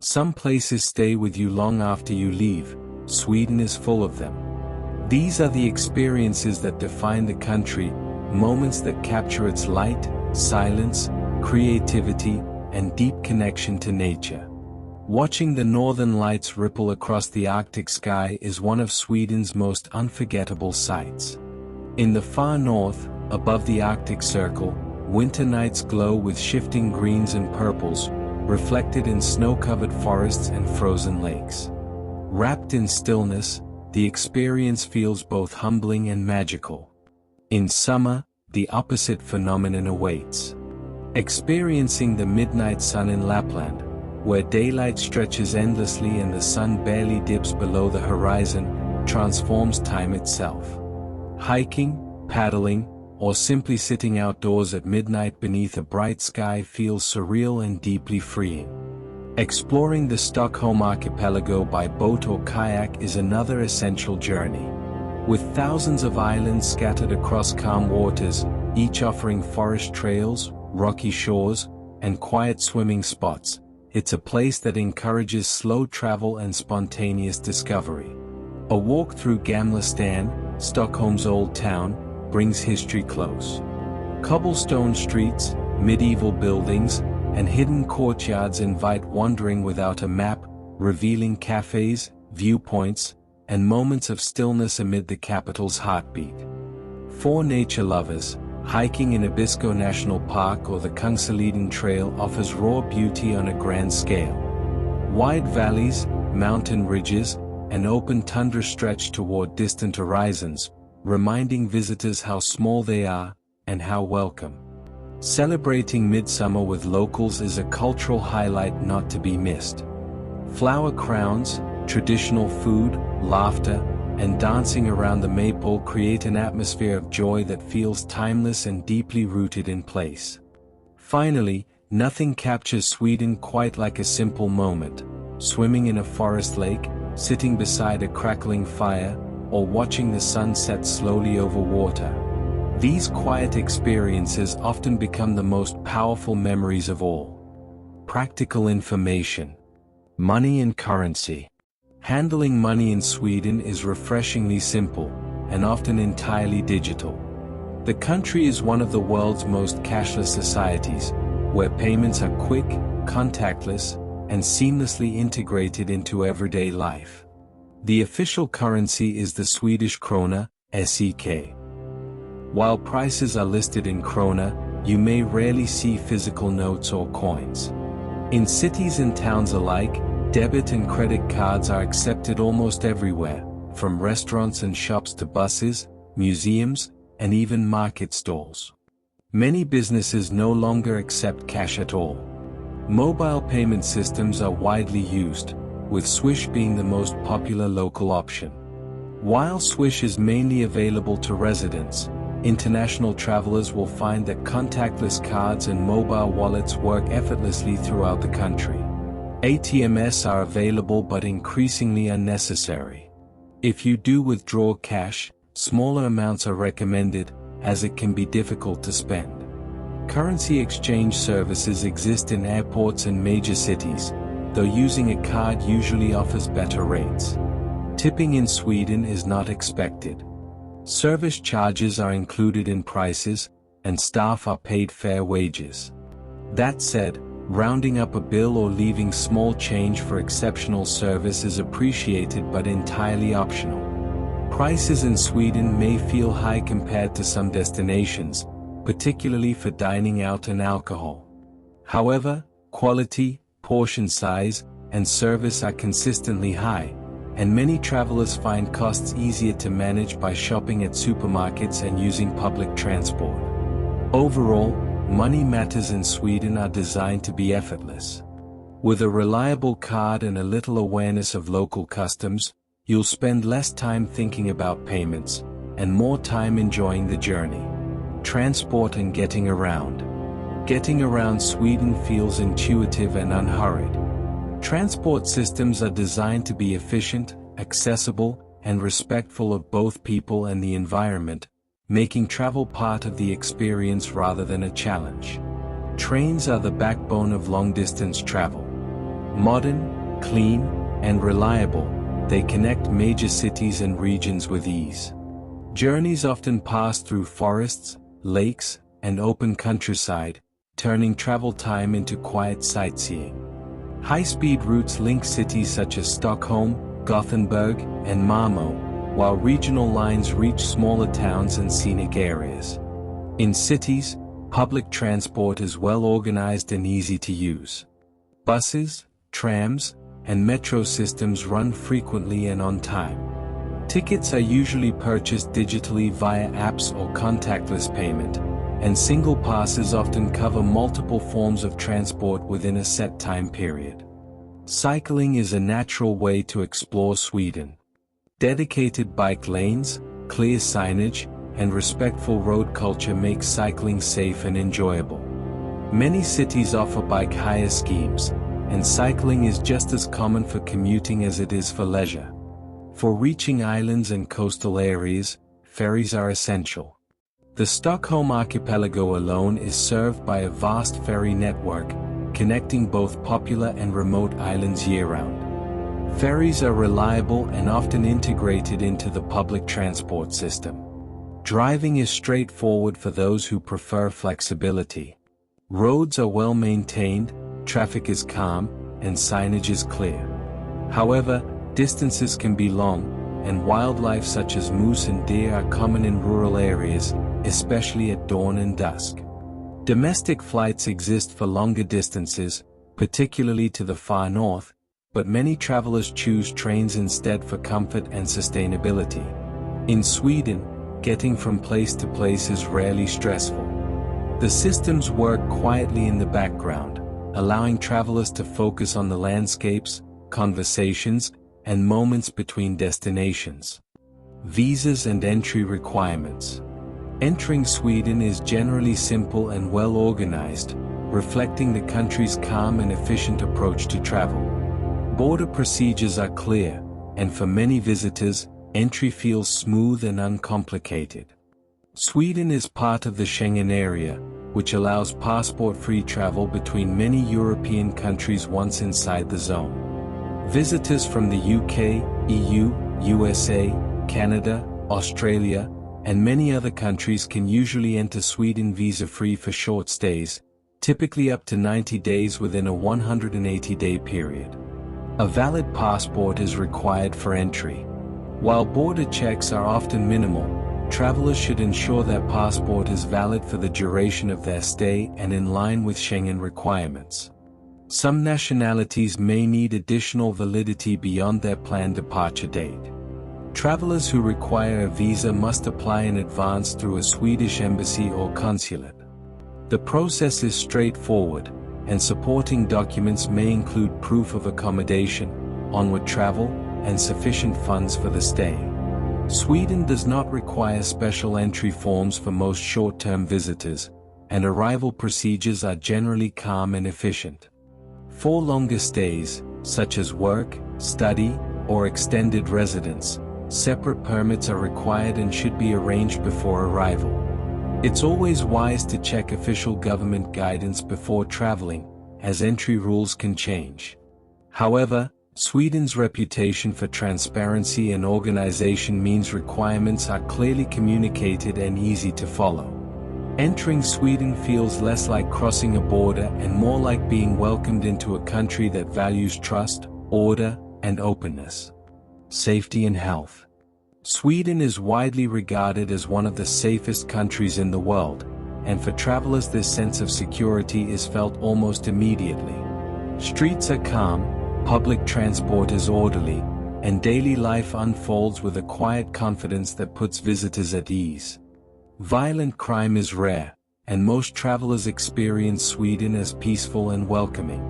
Some places stay with you long after you leave. Sweden is full of them. These are the experiences that define the country, moments that capture its light, silence, creativity, and deep connection to nature. Watching the northern lights ripple across the Arctic sky is one of Sweden's most unforgettable sights. In the far north, above the Arctic Circle, winter nights glow with shifting greens and purples, reflected in snow-covered forests and frozen lakes. Wrapped in stillness, the experience feels both humbling and magical. In summer, the opposite phenomenon awaits. Experiencing the midnight sun in Lapland, where daylight stretches endlessly and the sun barely dips below the horizon, transforms time itself. Hiking, paddling, or simply sitting outdoors at midnight beneath a bright sky feels surreal and deeply freeing. Exploring the Stockholm archipelago by boat or kayak is another essential journey. With thousands of islands scattered across calm waters, each offering forest trails, rocky shores, and quiet swimming spots, it's a place that encourages slow travel and spontaneous discovery. A walk through Gamla stan, Stockholm's old town, brings history close. Cobblestone streets, medieval buildings, and hidden courtyards invite wandering without a map, revealing cafes, viewpoints, and moments of stillness amid the capital's heartbeat. For nature lovers, hiking in Abisko National Park or the Kungsleden Trail offers raw beauty on a grand scale. Wide valleys, mountain ridges, and open tundra stretch toward distant horizons, reminding visitors how small they are, and how welcome. Celebrating midsummer with locals is a cultural highlight not to be missed. Flower crowns, traditional food, laughter, and dancing around the maypole create an atmosphere of joy that feels timeless and deeply rooted in place. Finally, nothing captures Sweden quite like a simple moment, swimming in a forest lake, sitting beside a crackling fire, or watching the sun set slowly over water. These quiet experiences often become the most powerful memories of all. Practical information. Money and currency. Handling money in Sweden is refreshingly simple, and often entirely digital. The country is one of the world's most cashless societies, where payments are quick, contactless, and seamlessly integrated into everyday life. The official currency is the Swedish krona, SEK. While prices are listed in krona, you may rarely see physical notes or coins. In cities and towns alike, debit and credit cards are accepted almost everywhere, from restaurants and shops to buses, museums, and even market stalls. Many businesses no longer accept cash at all. Mobile payment systems are widely used, with Swish being the most popular local option. While Swish is mainly available to residents, international travelers will find that contactless cards and mobile wallets work effortlessly throughout the country. ATMs are available but increasingly unnecessary. If you do withdraw cash, smaller amounts are recommended, as it can be difficult to spend. Currency exchange services exist in airports and major cities, though using a card usually offers better rates. Tipping in Sweden is not expected. Service charges are included in prices, and staff are paid fair wages. That said, rounding up a bill or leaving small change for exceptional service is appreciated but entirely optional. Prices in Sweden may feel high compared to some destinations, particularly for dining out and alcohol. However, quality, portion size, and service are consistently high, and many travelers find costs easier to manage by shopping at supermarkets and using public transport. Overall, money matters in Sweden are designed to be effortless. With a reliable card and a little awareness of local customs, you'll spend less time thinking about payments, and more time enjoying the journey. Transport and getting around. Getting around Sweden feels intuitive and unhurried. Transport systems are designed to be efficient, accessible, and respectful of both people and the environment, making travel part of the experience rather than a challenge. Trains are the backbone of long-distance travel. Modern, clean, and reliable, they connect major cities and regions with ease. Journeys often pass through forests, lakes, and open countryside, turning travel time into quiet sightseeing. High-speed routes link cities such as Stockholm, Gothenburg, and Malmö, while regional lines reach smaller towns and scenic areas. In cities, Public transport is well organized and easy to use. Buses, trams, and metro systems run frequently and on time. Tickets are usually purchased digitally via apps or contactless payment, and single passes often cover multiple forms of transport within a set time period. Cycling is a natural way to explore Sweden. Dedicated bike lanes, clear signage, and respectful road culture make cycling safe and enjoyable. Many cities offer bike hire schemes, and cycling is just as common for commuting as it is for leisure. For reaching islands and coastal areas, ferries are essential. The Stockholm archipelago alone is served by a vast ferry network, connecting both popular and remote islands year-round. Ferries are reliable and often integrated into the public transport system. Driving is straightforward for those who prefer flexibility. Roads are well maintained, traffic is calm, and signage is clear. However, distances can be long, and wildlife such as moose and deer are common in rural areas, especially at dawn and dusk. Domestic flights exist for longer distances, particularly to the far north, but many travelers choose trains instead for comfort and sustainability. In Sweden, getting from place to place is rarely stressful. The systems work quietly in the background, allowing travelers to focus on the landscapes, conversations, and moments between destinations. Visas and entry requirements. Entering Sweden is generally simple and well organized, reflecting the country's calm and efficient approach to travel. Border procedures are clear, and for many visitors, entry feels smooth and uncomplicated. Sweden is part of the Schengen area, which allows passport-free travel between many European countries once inside the zone. Visitors from the UK, EU, USA, Canada, Australia, and many other countries can usually enter Sweden visa-free for short stays, typically up to 90 days within a 180-day period. A valid passport is required for entry. While border checks are often minimal, travelers should ensure their passport is valid for the duration of their stay and in line with Schengen requirements. Some nationalities may need additional validity beyond their planned departure date. Travelers who require a visa must apply in advance through a Swedish embassy or consulate. The process is straightforward, and supporting documents may include proof of accommodation, onward travel, and sufficient funds for the stay. Sweden does not require special entry forms for most short-term visitors, and arrival procedures are generally calm and efficient. For longer stays, such as work, study, or extended residence, separate permits are required and should be arranged before arrival. It's always wise to check official government guidance before traveling, as entry rules can change. However, Sweden's reputation for transparency and organization means requirements are clearly communicated and easy to follow. Entering Sweden feels less like crossing a border and more like being welcomed into a country that values trust, order, and openness. Safety and health. Sweden is widely regarded as one of the safest countries in the world, and for travelers this sense of security is felt almost immediately. Streets are calm, public transport is orderly, and daily life unfolds with a quiet confidence that puts visitors at ease. Violent crime is rare, and most travelers experience Sweden as peaceful and welcoming.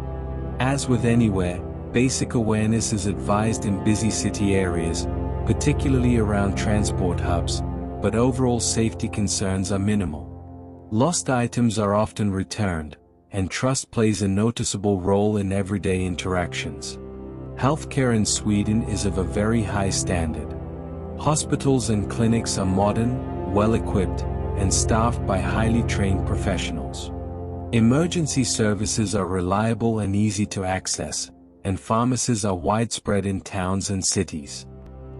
As with anywhere, basic awareness is advised in busy city areas, particularly around transport hubs, but overall safety concerns are minimal. Lost items are often returned, and trust plays a noticeable role in everyday interactions. Healthcare in Sweden is of a very high standard. Hospitals and clinics are modern, well-equipped, and staffed by highly trained professionals. Emergency services are reliable and easy to access, and pharmacies are widespread in towns and cities.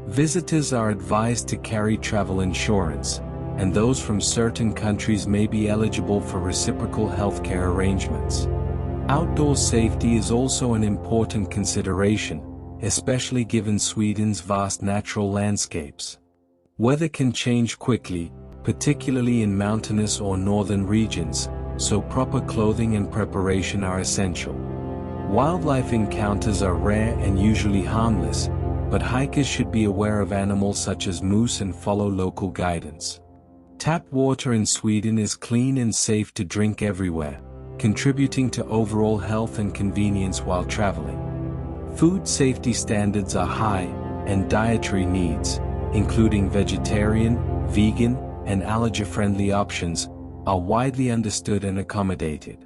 Visitors are advised to carry travel insurance, and those from certain countries may be eligible for reciprocal healthcare arrangements. Outdoor safety is also an important consideration, especially given Sweden's vast natural landscapes. Weather can change quickly, particularly in mountainous or northern regions, so proper clothing and preparation are essential. Wildlife encounters are rare and usually harmless, but hikers should be aware of animals such as moose and follow local guidance. Tap water in Sweden is clean and safe to drink everywhere, contributing to overall health and convenience while traveling. Food safety standards are high, and dietary needs, including vegetarian, vegan, and allergy-friendly options, are widely understood and accommodated.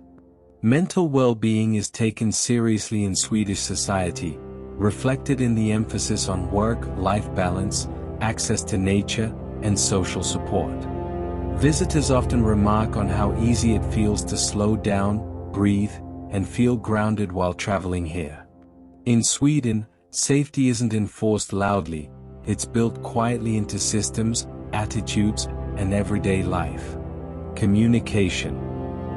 Mental well-being is taken seriously in Swedish society, reflected in the emphasis on work-life balance, access to nature, and social support. Visitors often remark on how easy it feels to slow down, breathe, and feel grounded while traveling here. In Sweden, safety isn't enforced loudly, it's built quietly into systems, attitudes, and everyday life. Communication.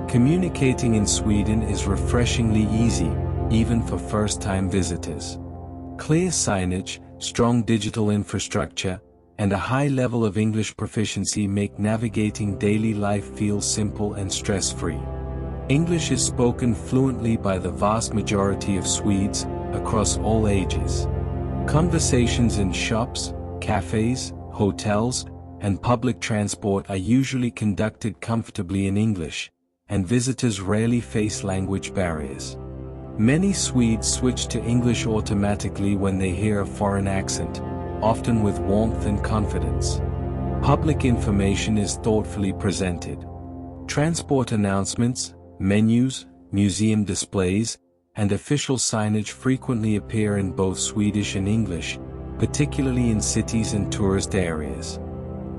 Communicating in Sweden is refreshingly easy, even for first-time visitors. Clear signage, strong digital infrastructure, and a high level of English proficiency make navigating daily life feel simple and stress-free. English is spoken fluently by the vast majority of Swedes, across all ages. Conversations in shops, cafes, hotels, and public transport are usually conducted comfortably in English, and visitors rarely face language barriers. Many Swedes switch to English automatically when they hear a foreign accent, often with warmth and confidence. Public information is thoughtfully presented. Transport announcements, menus, museum displays, and official signage frequently appear in both Swedish and English, particularly in cities and tourist areas.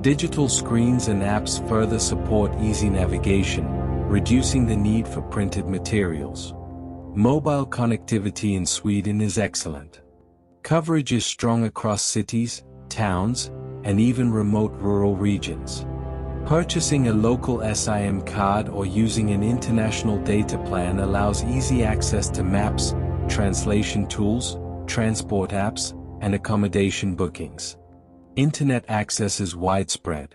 Digital screens and apps further support easy navigation, reducing the need for printed materials. Mobile connectivity in Sweden is excellent. Coverage is strong across cities, towns, and even remote rural regions. Purchasing a local SIM card or using an international data plan allows easy access to maps, translation tools, transport apps, and accommodation bookings. Internet access is widespread.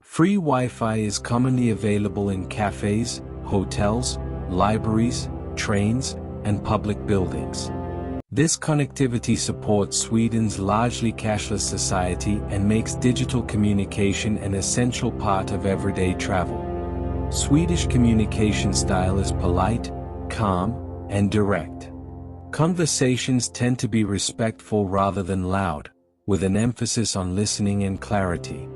Free Wi-Fi is commonly available in cafes, hotels, libraries, trains, and public buildings. This connectivity supports Sweden's largely cashless society and makes digital communication an essential part of everyday travel. Swedish communication style is polite, calm, and direct. Conversations tend to be respectful rather than loud, with an emphasis on listening and clarity.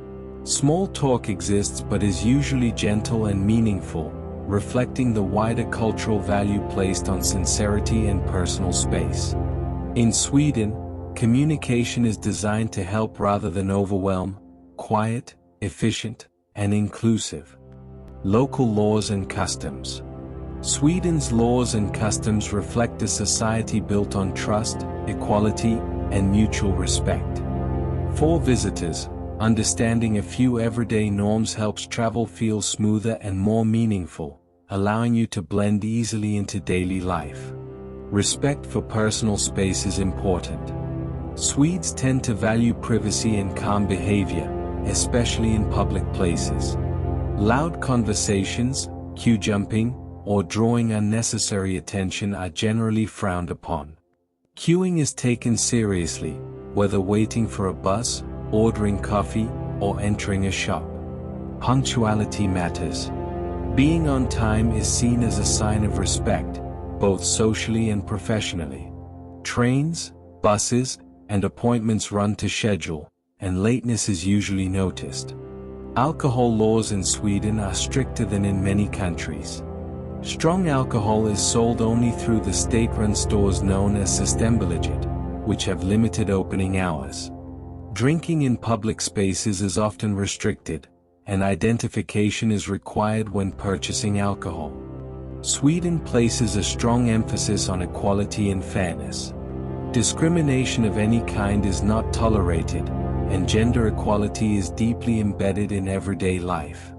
Small talk exists but is usually gentle and meaningful, reflecting the wider cultural value placed on sincerity and personal space. In Sweden, communication is designed to help rather than overwhelm, quiet, efficient, and inclusive. Local laws and customs. Sweden's laws and customs reflect a society built on trust, equality, and mutual respect. For visitors, understanding a few everyday norms helps travel feel smoother and more meaningful, allowing you to blend easily into daily life. Respect for personal space is important. Swedes tend to value privacy and calm behavior, especially in public places. Loud conversations, queue jumping, or drawing unnecessary attention are generally frowned upon. Queuing is taken seriously, whether waiting for a bus, ordering coffee, or entering a shop. Punctuality matters. Being on time is seen as a sign of respect, both socially and professionally. Trains, buses, and appointments run to schedule, and lateness is usually noticed. Alcohol laws in Sweden are stricter than in many countries. Strong alcohol is sold only through the state-run stores known as Systembolaget, which have limited opening hours. Drinking in public spaces is often restricted, and identification is required when purchasing alcohol. Sweden places a strong emphasis on equality and fairness. Discrimination of any kind is not tolerated, and gender equality is deeply embedded in everyday life.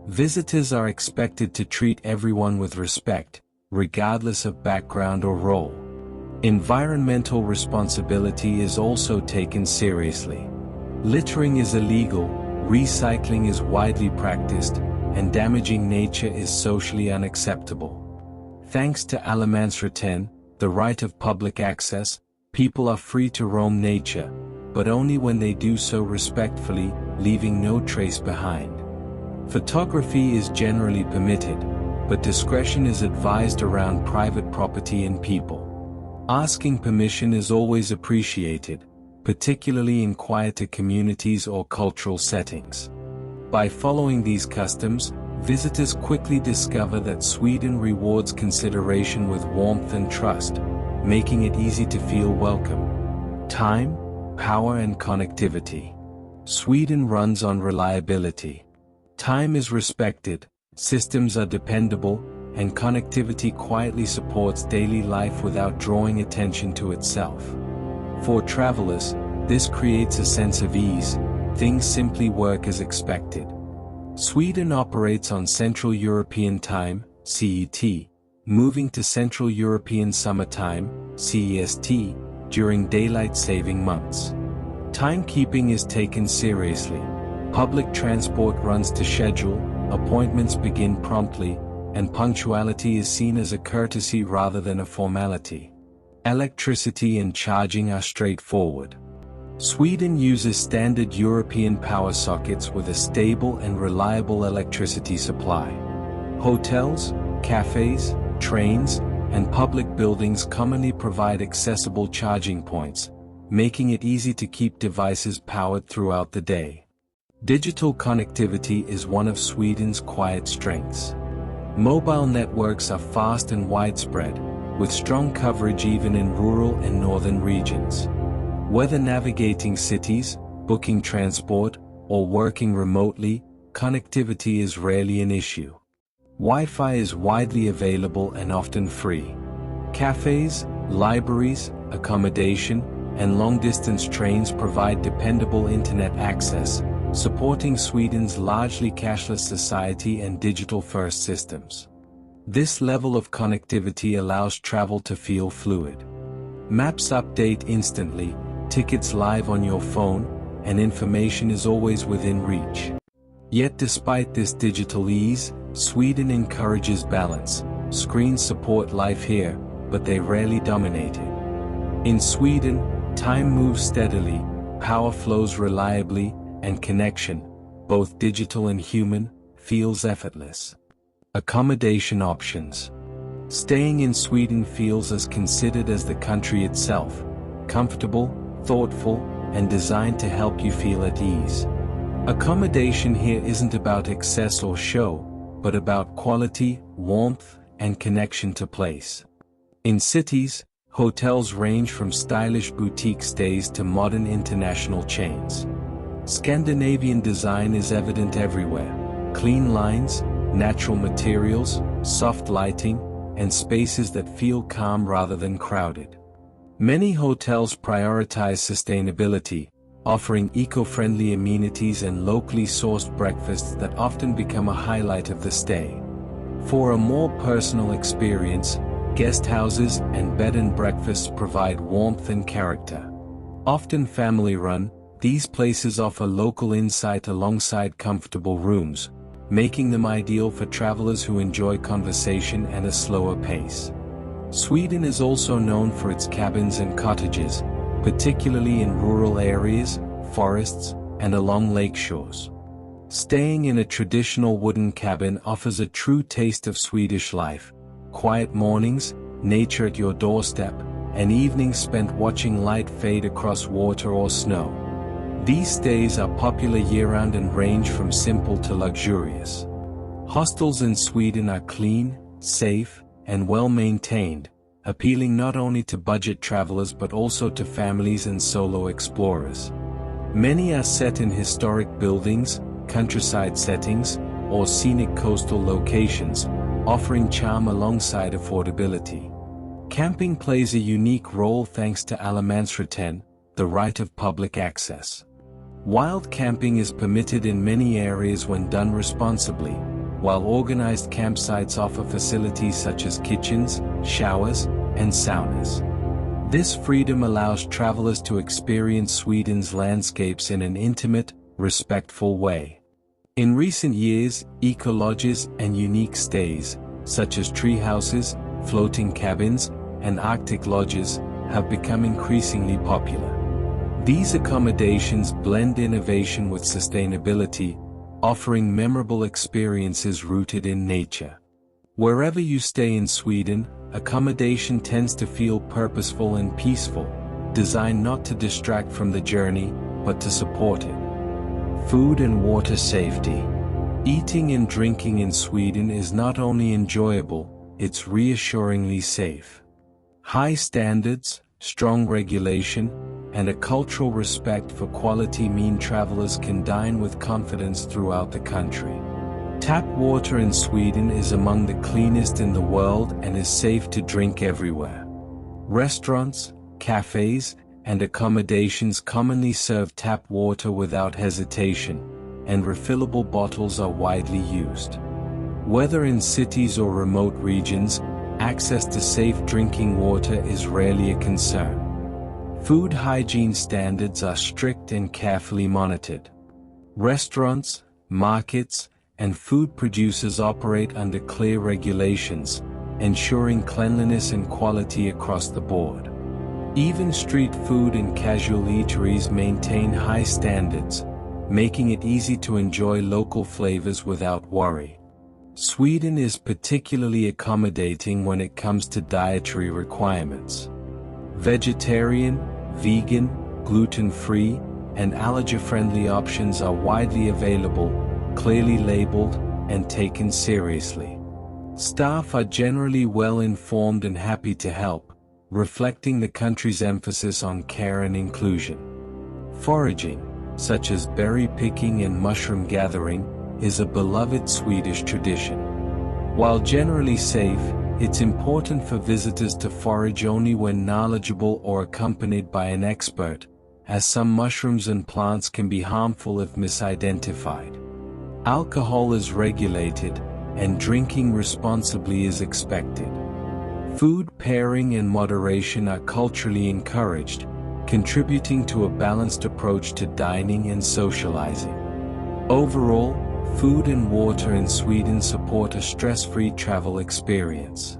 Visitors are expected to treat everyone with respect, regardless of background or role. Environmental responsibility is also taken seriously. Littering is illegal, recycling is widely practiced, and damaging nature is socially unacceptable. Thanks to allemansrätten, the right of public access, people are free to roam nature, but only when they do so respectfully, leaving no trace behind. Photography is generally permitted, but discretion is advised around private property and people. Asking permission is always appreciated, particularly in quieter communities or cultural settings. By following these customs, visitors quickly discover that Sweden rewards consideration with warmth and trust, making it easy to feel welcome. Time, power and connectivity. Sweden runs on reliability. Time is respected, systems are dependable, and connectivity quietly supports daily life without drawing attention to itself. For travelers, this creates a sense of ease, things simply work as expected. Sweden operates on Central European Time, CET, moving to Central European Summer Time, CEST, during daylight saving months. Timekeeping is taken seriously. Public transport runs to schedule, appointments begin promptly, and punctuality is seen as a courtesy rather than a formality. Electricity and charging are straightforward. Sweden uses standard European power sockets with a stable and reliable electricity supply. Hotels, cafes, trains, and public buildings commonly provide accessible charging points, making it easy to keep devices powered throughout the day. Digital connectivity is one of Sweden's quiet strengths. Mobile networks are fast and widespread, with strong coverage even in rural and northern regions. Whether navigating cities, booking transport, or working remotely, connectivity is rarely an issue. Wi-Fi is widely available and often free. Cafes, libraries, accommodation, and long-distance trains provide dependable internet access, supporting Sweden's largely cashless society and digital-first systems. This level of connectivity allows travel to feel fluid. Maps update instantly, tickets live on your phone, and information is always within reach. Yet despite this digital ease, Sweden encourages balance. Screens support life here, but they rarely dominate it. In Sweden, time moves steadily, power flows reliably, and connection, both digital and human, feels effortless. Accommodation options. Staying in Sweden feels as considered as the country itself, comfortable, thoughtful, and designed to help you feel at ease. Accommodation here isn't about excess or show, but about quality, warmth, and connection to place. In cities, hotels range from stylish boutique stays to modern international chains. Scandinavian design is evident everywhere. Clean lines, natural materials, soft lighting, and spaces that feel calm rather than crowded. Many hotels prioritize sustainability, offering eco-friendly amenities and locally sourced breakfasts that often become a highlight of the stay. For a more personal experience, guest houses and bed and breakfasts provide warmth and character. Often family-run, these places offer local insight alongside comfortable rooms, making them ideal for travelers who enjoy conversation and a slower pace. Sweden is also known for its cabins and cottages, particularly in rural areas, forests, and along lake shores. Staying in a traditional wooden cabin offers a true taste of Swedish life: quiet mornings, nature at your doorstep, and evenings spent watching light fade across water or snow. These stays are popular year-round and range from simple to luxurious. Hostels in Sweden are clean, safe, and well-maintained, appealing not only to budget travelers but also to families and solo explorers. Many are set in historic buildings, countryside settings, or scenic coastal locations, offering charm alongside affordability. Camping plays a unique role thanks to allemansrätten, the right of public access. Wild camping is permitted in many areas when done responsibly, while organized campsites offer facilities such as kitchens, showers, and saunas. This freedom allows travelers to experience Sweden's landscapes in an intimate, respectful way. In recent years, eco-lodges and unique stays, such as tree houses, floating cabins, and Arctic lodges, have become increasingly popular. These accommodations blend innovation with sustainability, offering memorable experiences rooted in nature. Wherever you stay in Sweden, accommodation tends to feel purposeful and peaceful, designed not to distract from the journey, but to support it. Food and water safety. Eating and drinking in Sweden is not only enjoyable, it's reassuringly safe. High standards, strong regulation, and a cultural respect for quality mean travelers can dine with confidence throughout the country. Tap water in Sweden is among the cleanest in the world and is safe to drink everywhere. Restaurants, cafes, and accommodations commonly serve tap water without hesitation, and refillable bottles are widely used. Whether in cities or remote regions, access to safe drinking water is rarely a concern. Food hygiene standards are strict and carefully monitored. Restaurants, markets, and food producers operate under clear regulations, ensuring cleanliness and quality across the board. Even street food and casual eateries maintain high standards, making it easy to enjoy local flavors without worry. Sweden is particularly accommodating when it comes to dietary requirements. Vegetarian, vegan, gluten-free, and allergy-friendly options are widely available, clearly labeled, and taken seriously. Staff are generally well-informed and happy to help, reflecting the country's emphasis on care and inclusion. Foraging, such as berry picking and mushroom gathering, is a beloved Swedish tradition. While generally safe, it's important for visitors to forage only when knowledgeable or accompanied by an expert, as some mushrooms and plants can be harmful if misidentified. Alcohol is regulated, and drinking responsibly is expected. Food pairing and moderation are culturally encouraged, contributing to a balanced approach to dining and socializing. Overall, food and water in Sweden support a stress-free travel experience.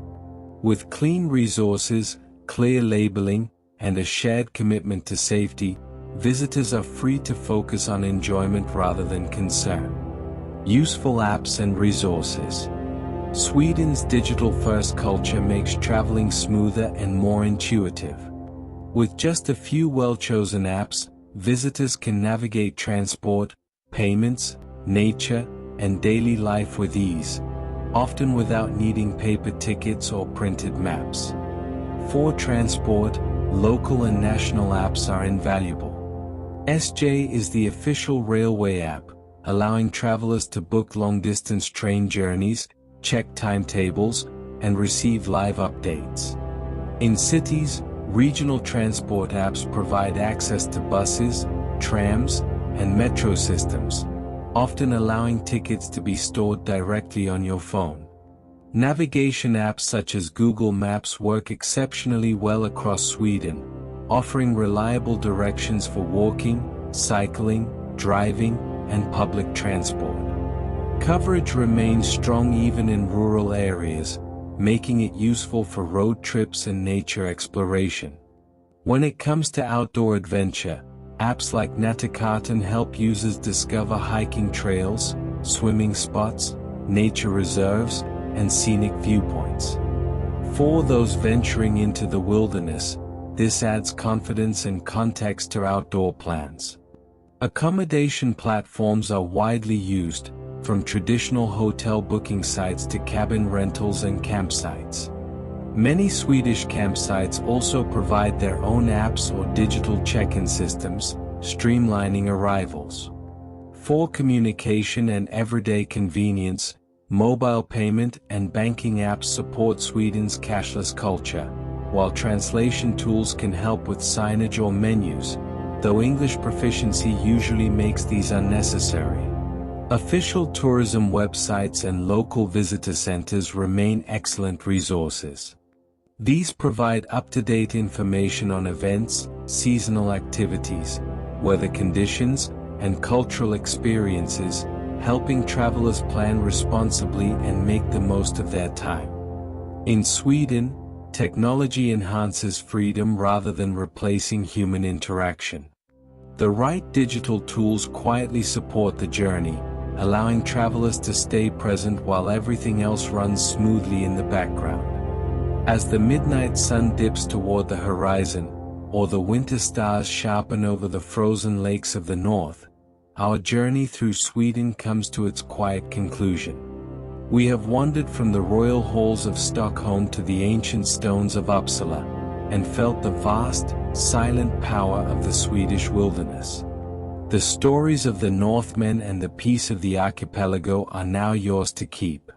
With clean resources, clear labeling, and a shared commitment to safety, visitors are free to focus on enjoyment rather than concern. Useful apps and resources. Sweden's digital-first culture makes traveling smoother and more intuitive. With just a few well-chosen apps, visitors can navigate transport, payments, nature, and daily life with ease, often without needing paper tickets or printed maps. For transport, local and national apps are invaluable. SJ is the official railway app, allowing travelers to book long-distance train journeys, check timetables, and receive live updates. In cities, regional transport apps provide access to buses, trams, and metro systems, often allowing tickets to be stored directly on your phone. Navigation apps such as Google Maps work exceptionally well across Sweden, offering reliable directions for walking, cycling, driving, and public transport. Coverage remains strong even in rural areas, making it useful for road trips and nature exploration. When it comes to outdoor adventure, apps like Natikartan help users discover hiking trails, swimming spots, nature reserves, and scenic viewpoints. For those venturing into the wilderness, this adds confidence and context to outdoor plans. Accommodation platforms are widely used, from traditional hotel booking sites to cabin rentals and campsites. Many Swedish campsites also provide their own apps or digital check-in systems, streamlining arrivals. For communication and everyday convenience, mobile payment and banking apps support Sweden's cashless culture, while translation tools can help with signage or menus, though English proficiency usually makes these unnecessary. Official tourism websites and local visitor centers remain excellent resources. These provide up-to-date information on events, seasonal activities, weather conditions, and cultural experiences, helping travelers plan responsibly and make the most of their time. In Sweden, technology enhances freedom rather than replacing human interaction. The right digital tools quietly support the journey, allowing travelers to stay present while everything else runs smoothly in the background. As the midnight sun dips toward the horizon, or the winter stars sharpen over the frozen lakes of the north, our journey through Sweden comes to its quiet conclusion. We have wandered from the royal halls of Stockholm to the ancient stones of Uppsala, and felt the vast, silent power of the Swedish wilderness. The stories of the Northmen and the peace of the archipelago are now yours to keep.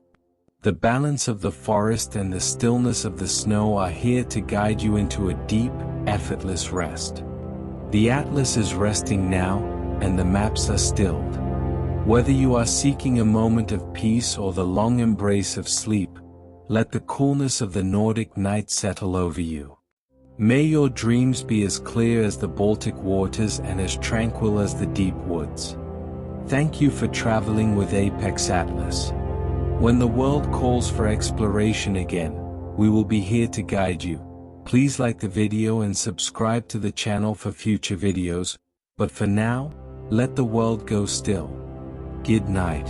The balance of the forest and the stillness of the snow are here to guide you into a deep, effortless rest. The atlas is resting now, and the maps are stilled. Whether you are seeking a moment of peace or the long embrace of sleep, let the coolness of the Nordic night settle over you. May your dreams be as clear as the Baltic waters and as tranquil as the deep woods. Thank you for traveling with Apex Atlas. When the world calls for exploration again, we will be here to guide you. Please like the video and subscribe to the channel for future videos, but for now, let the world go still. Good night.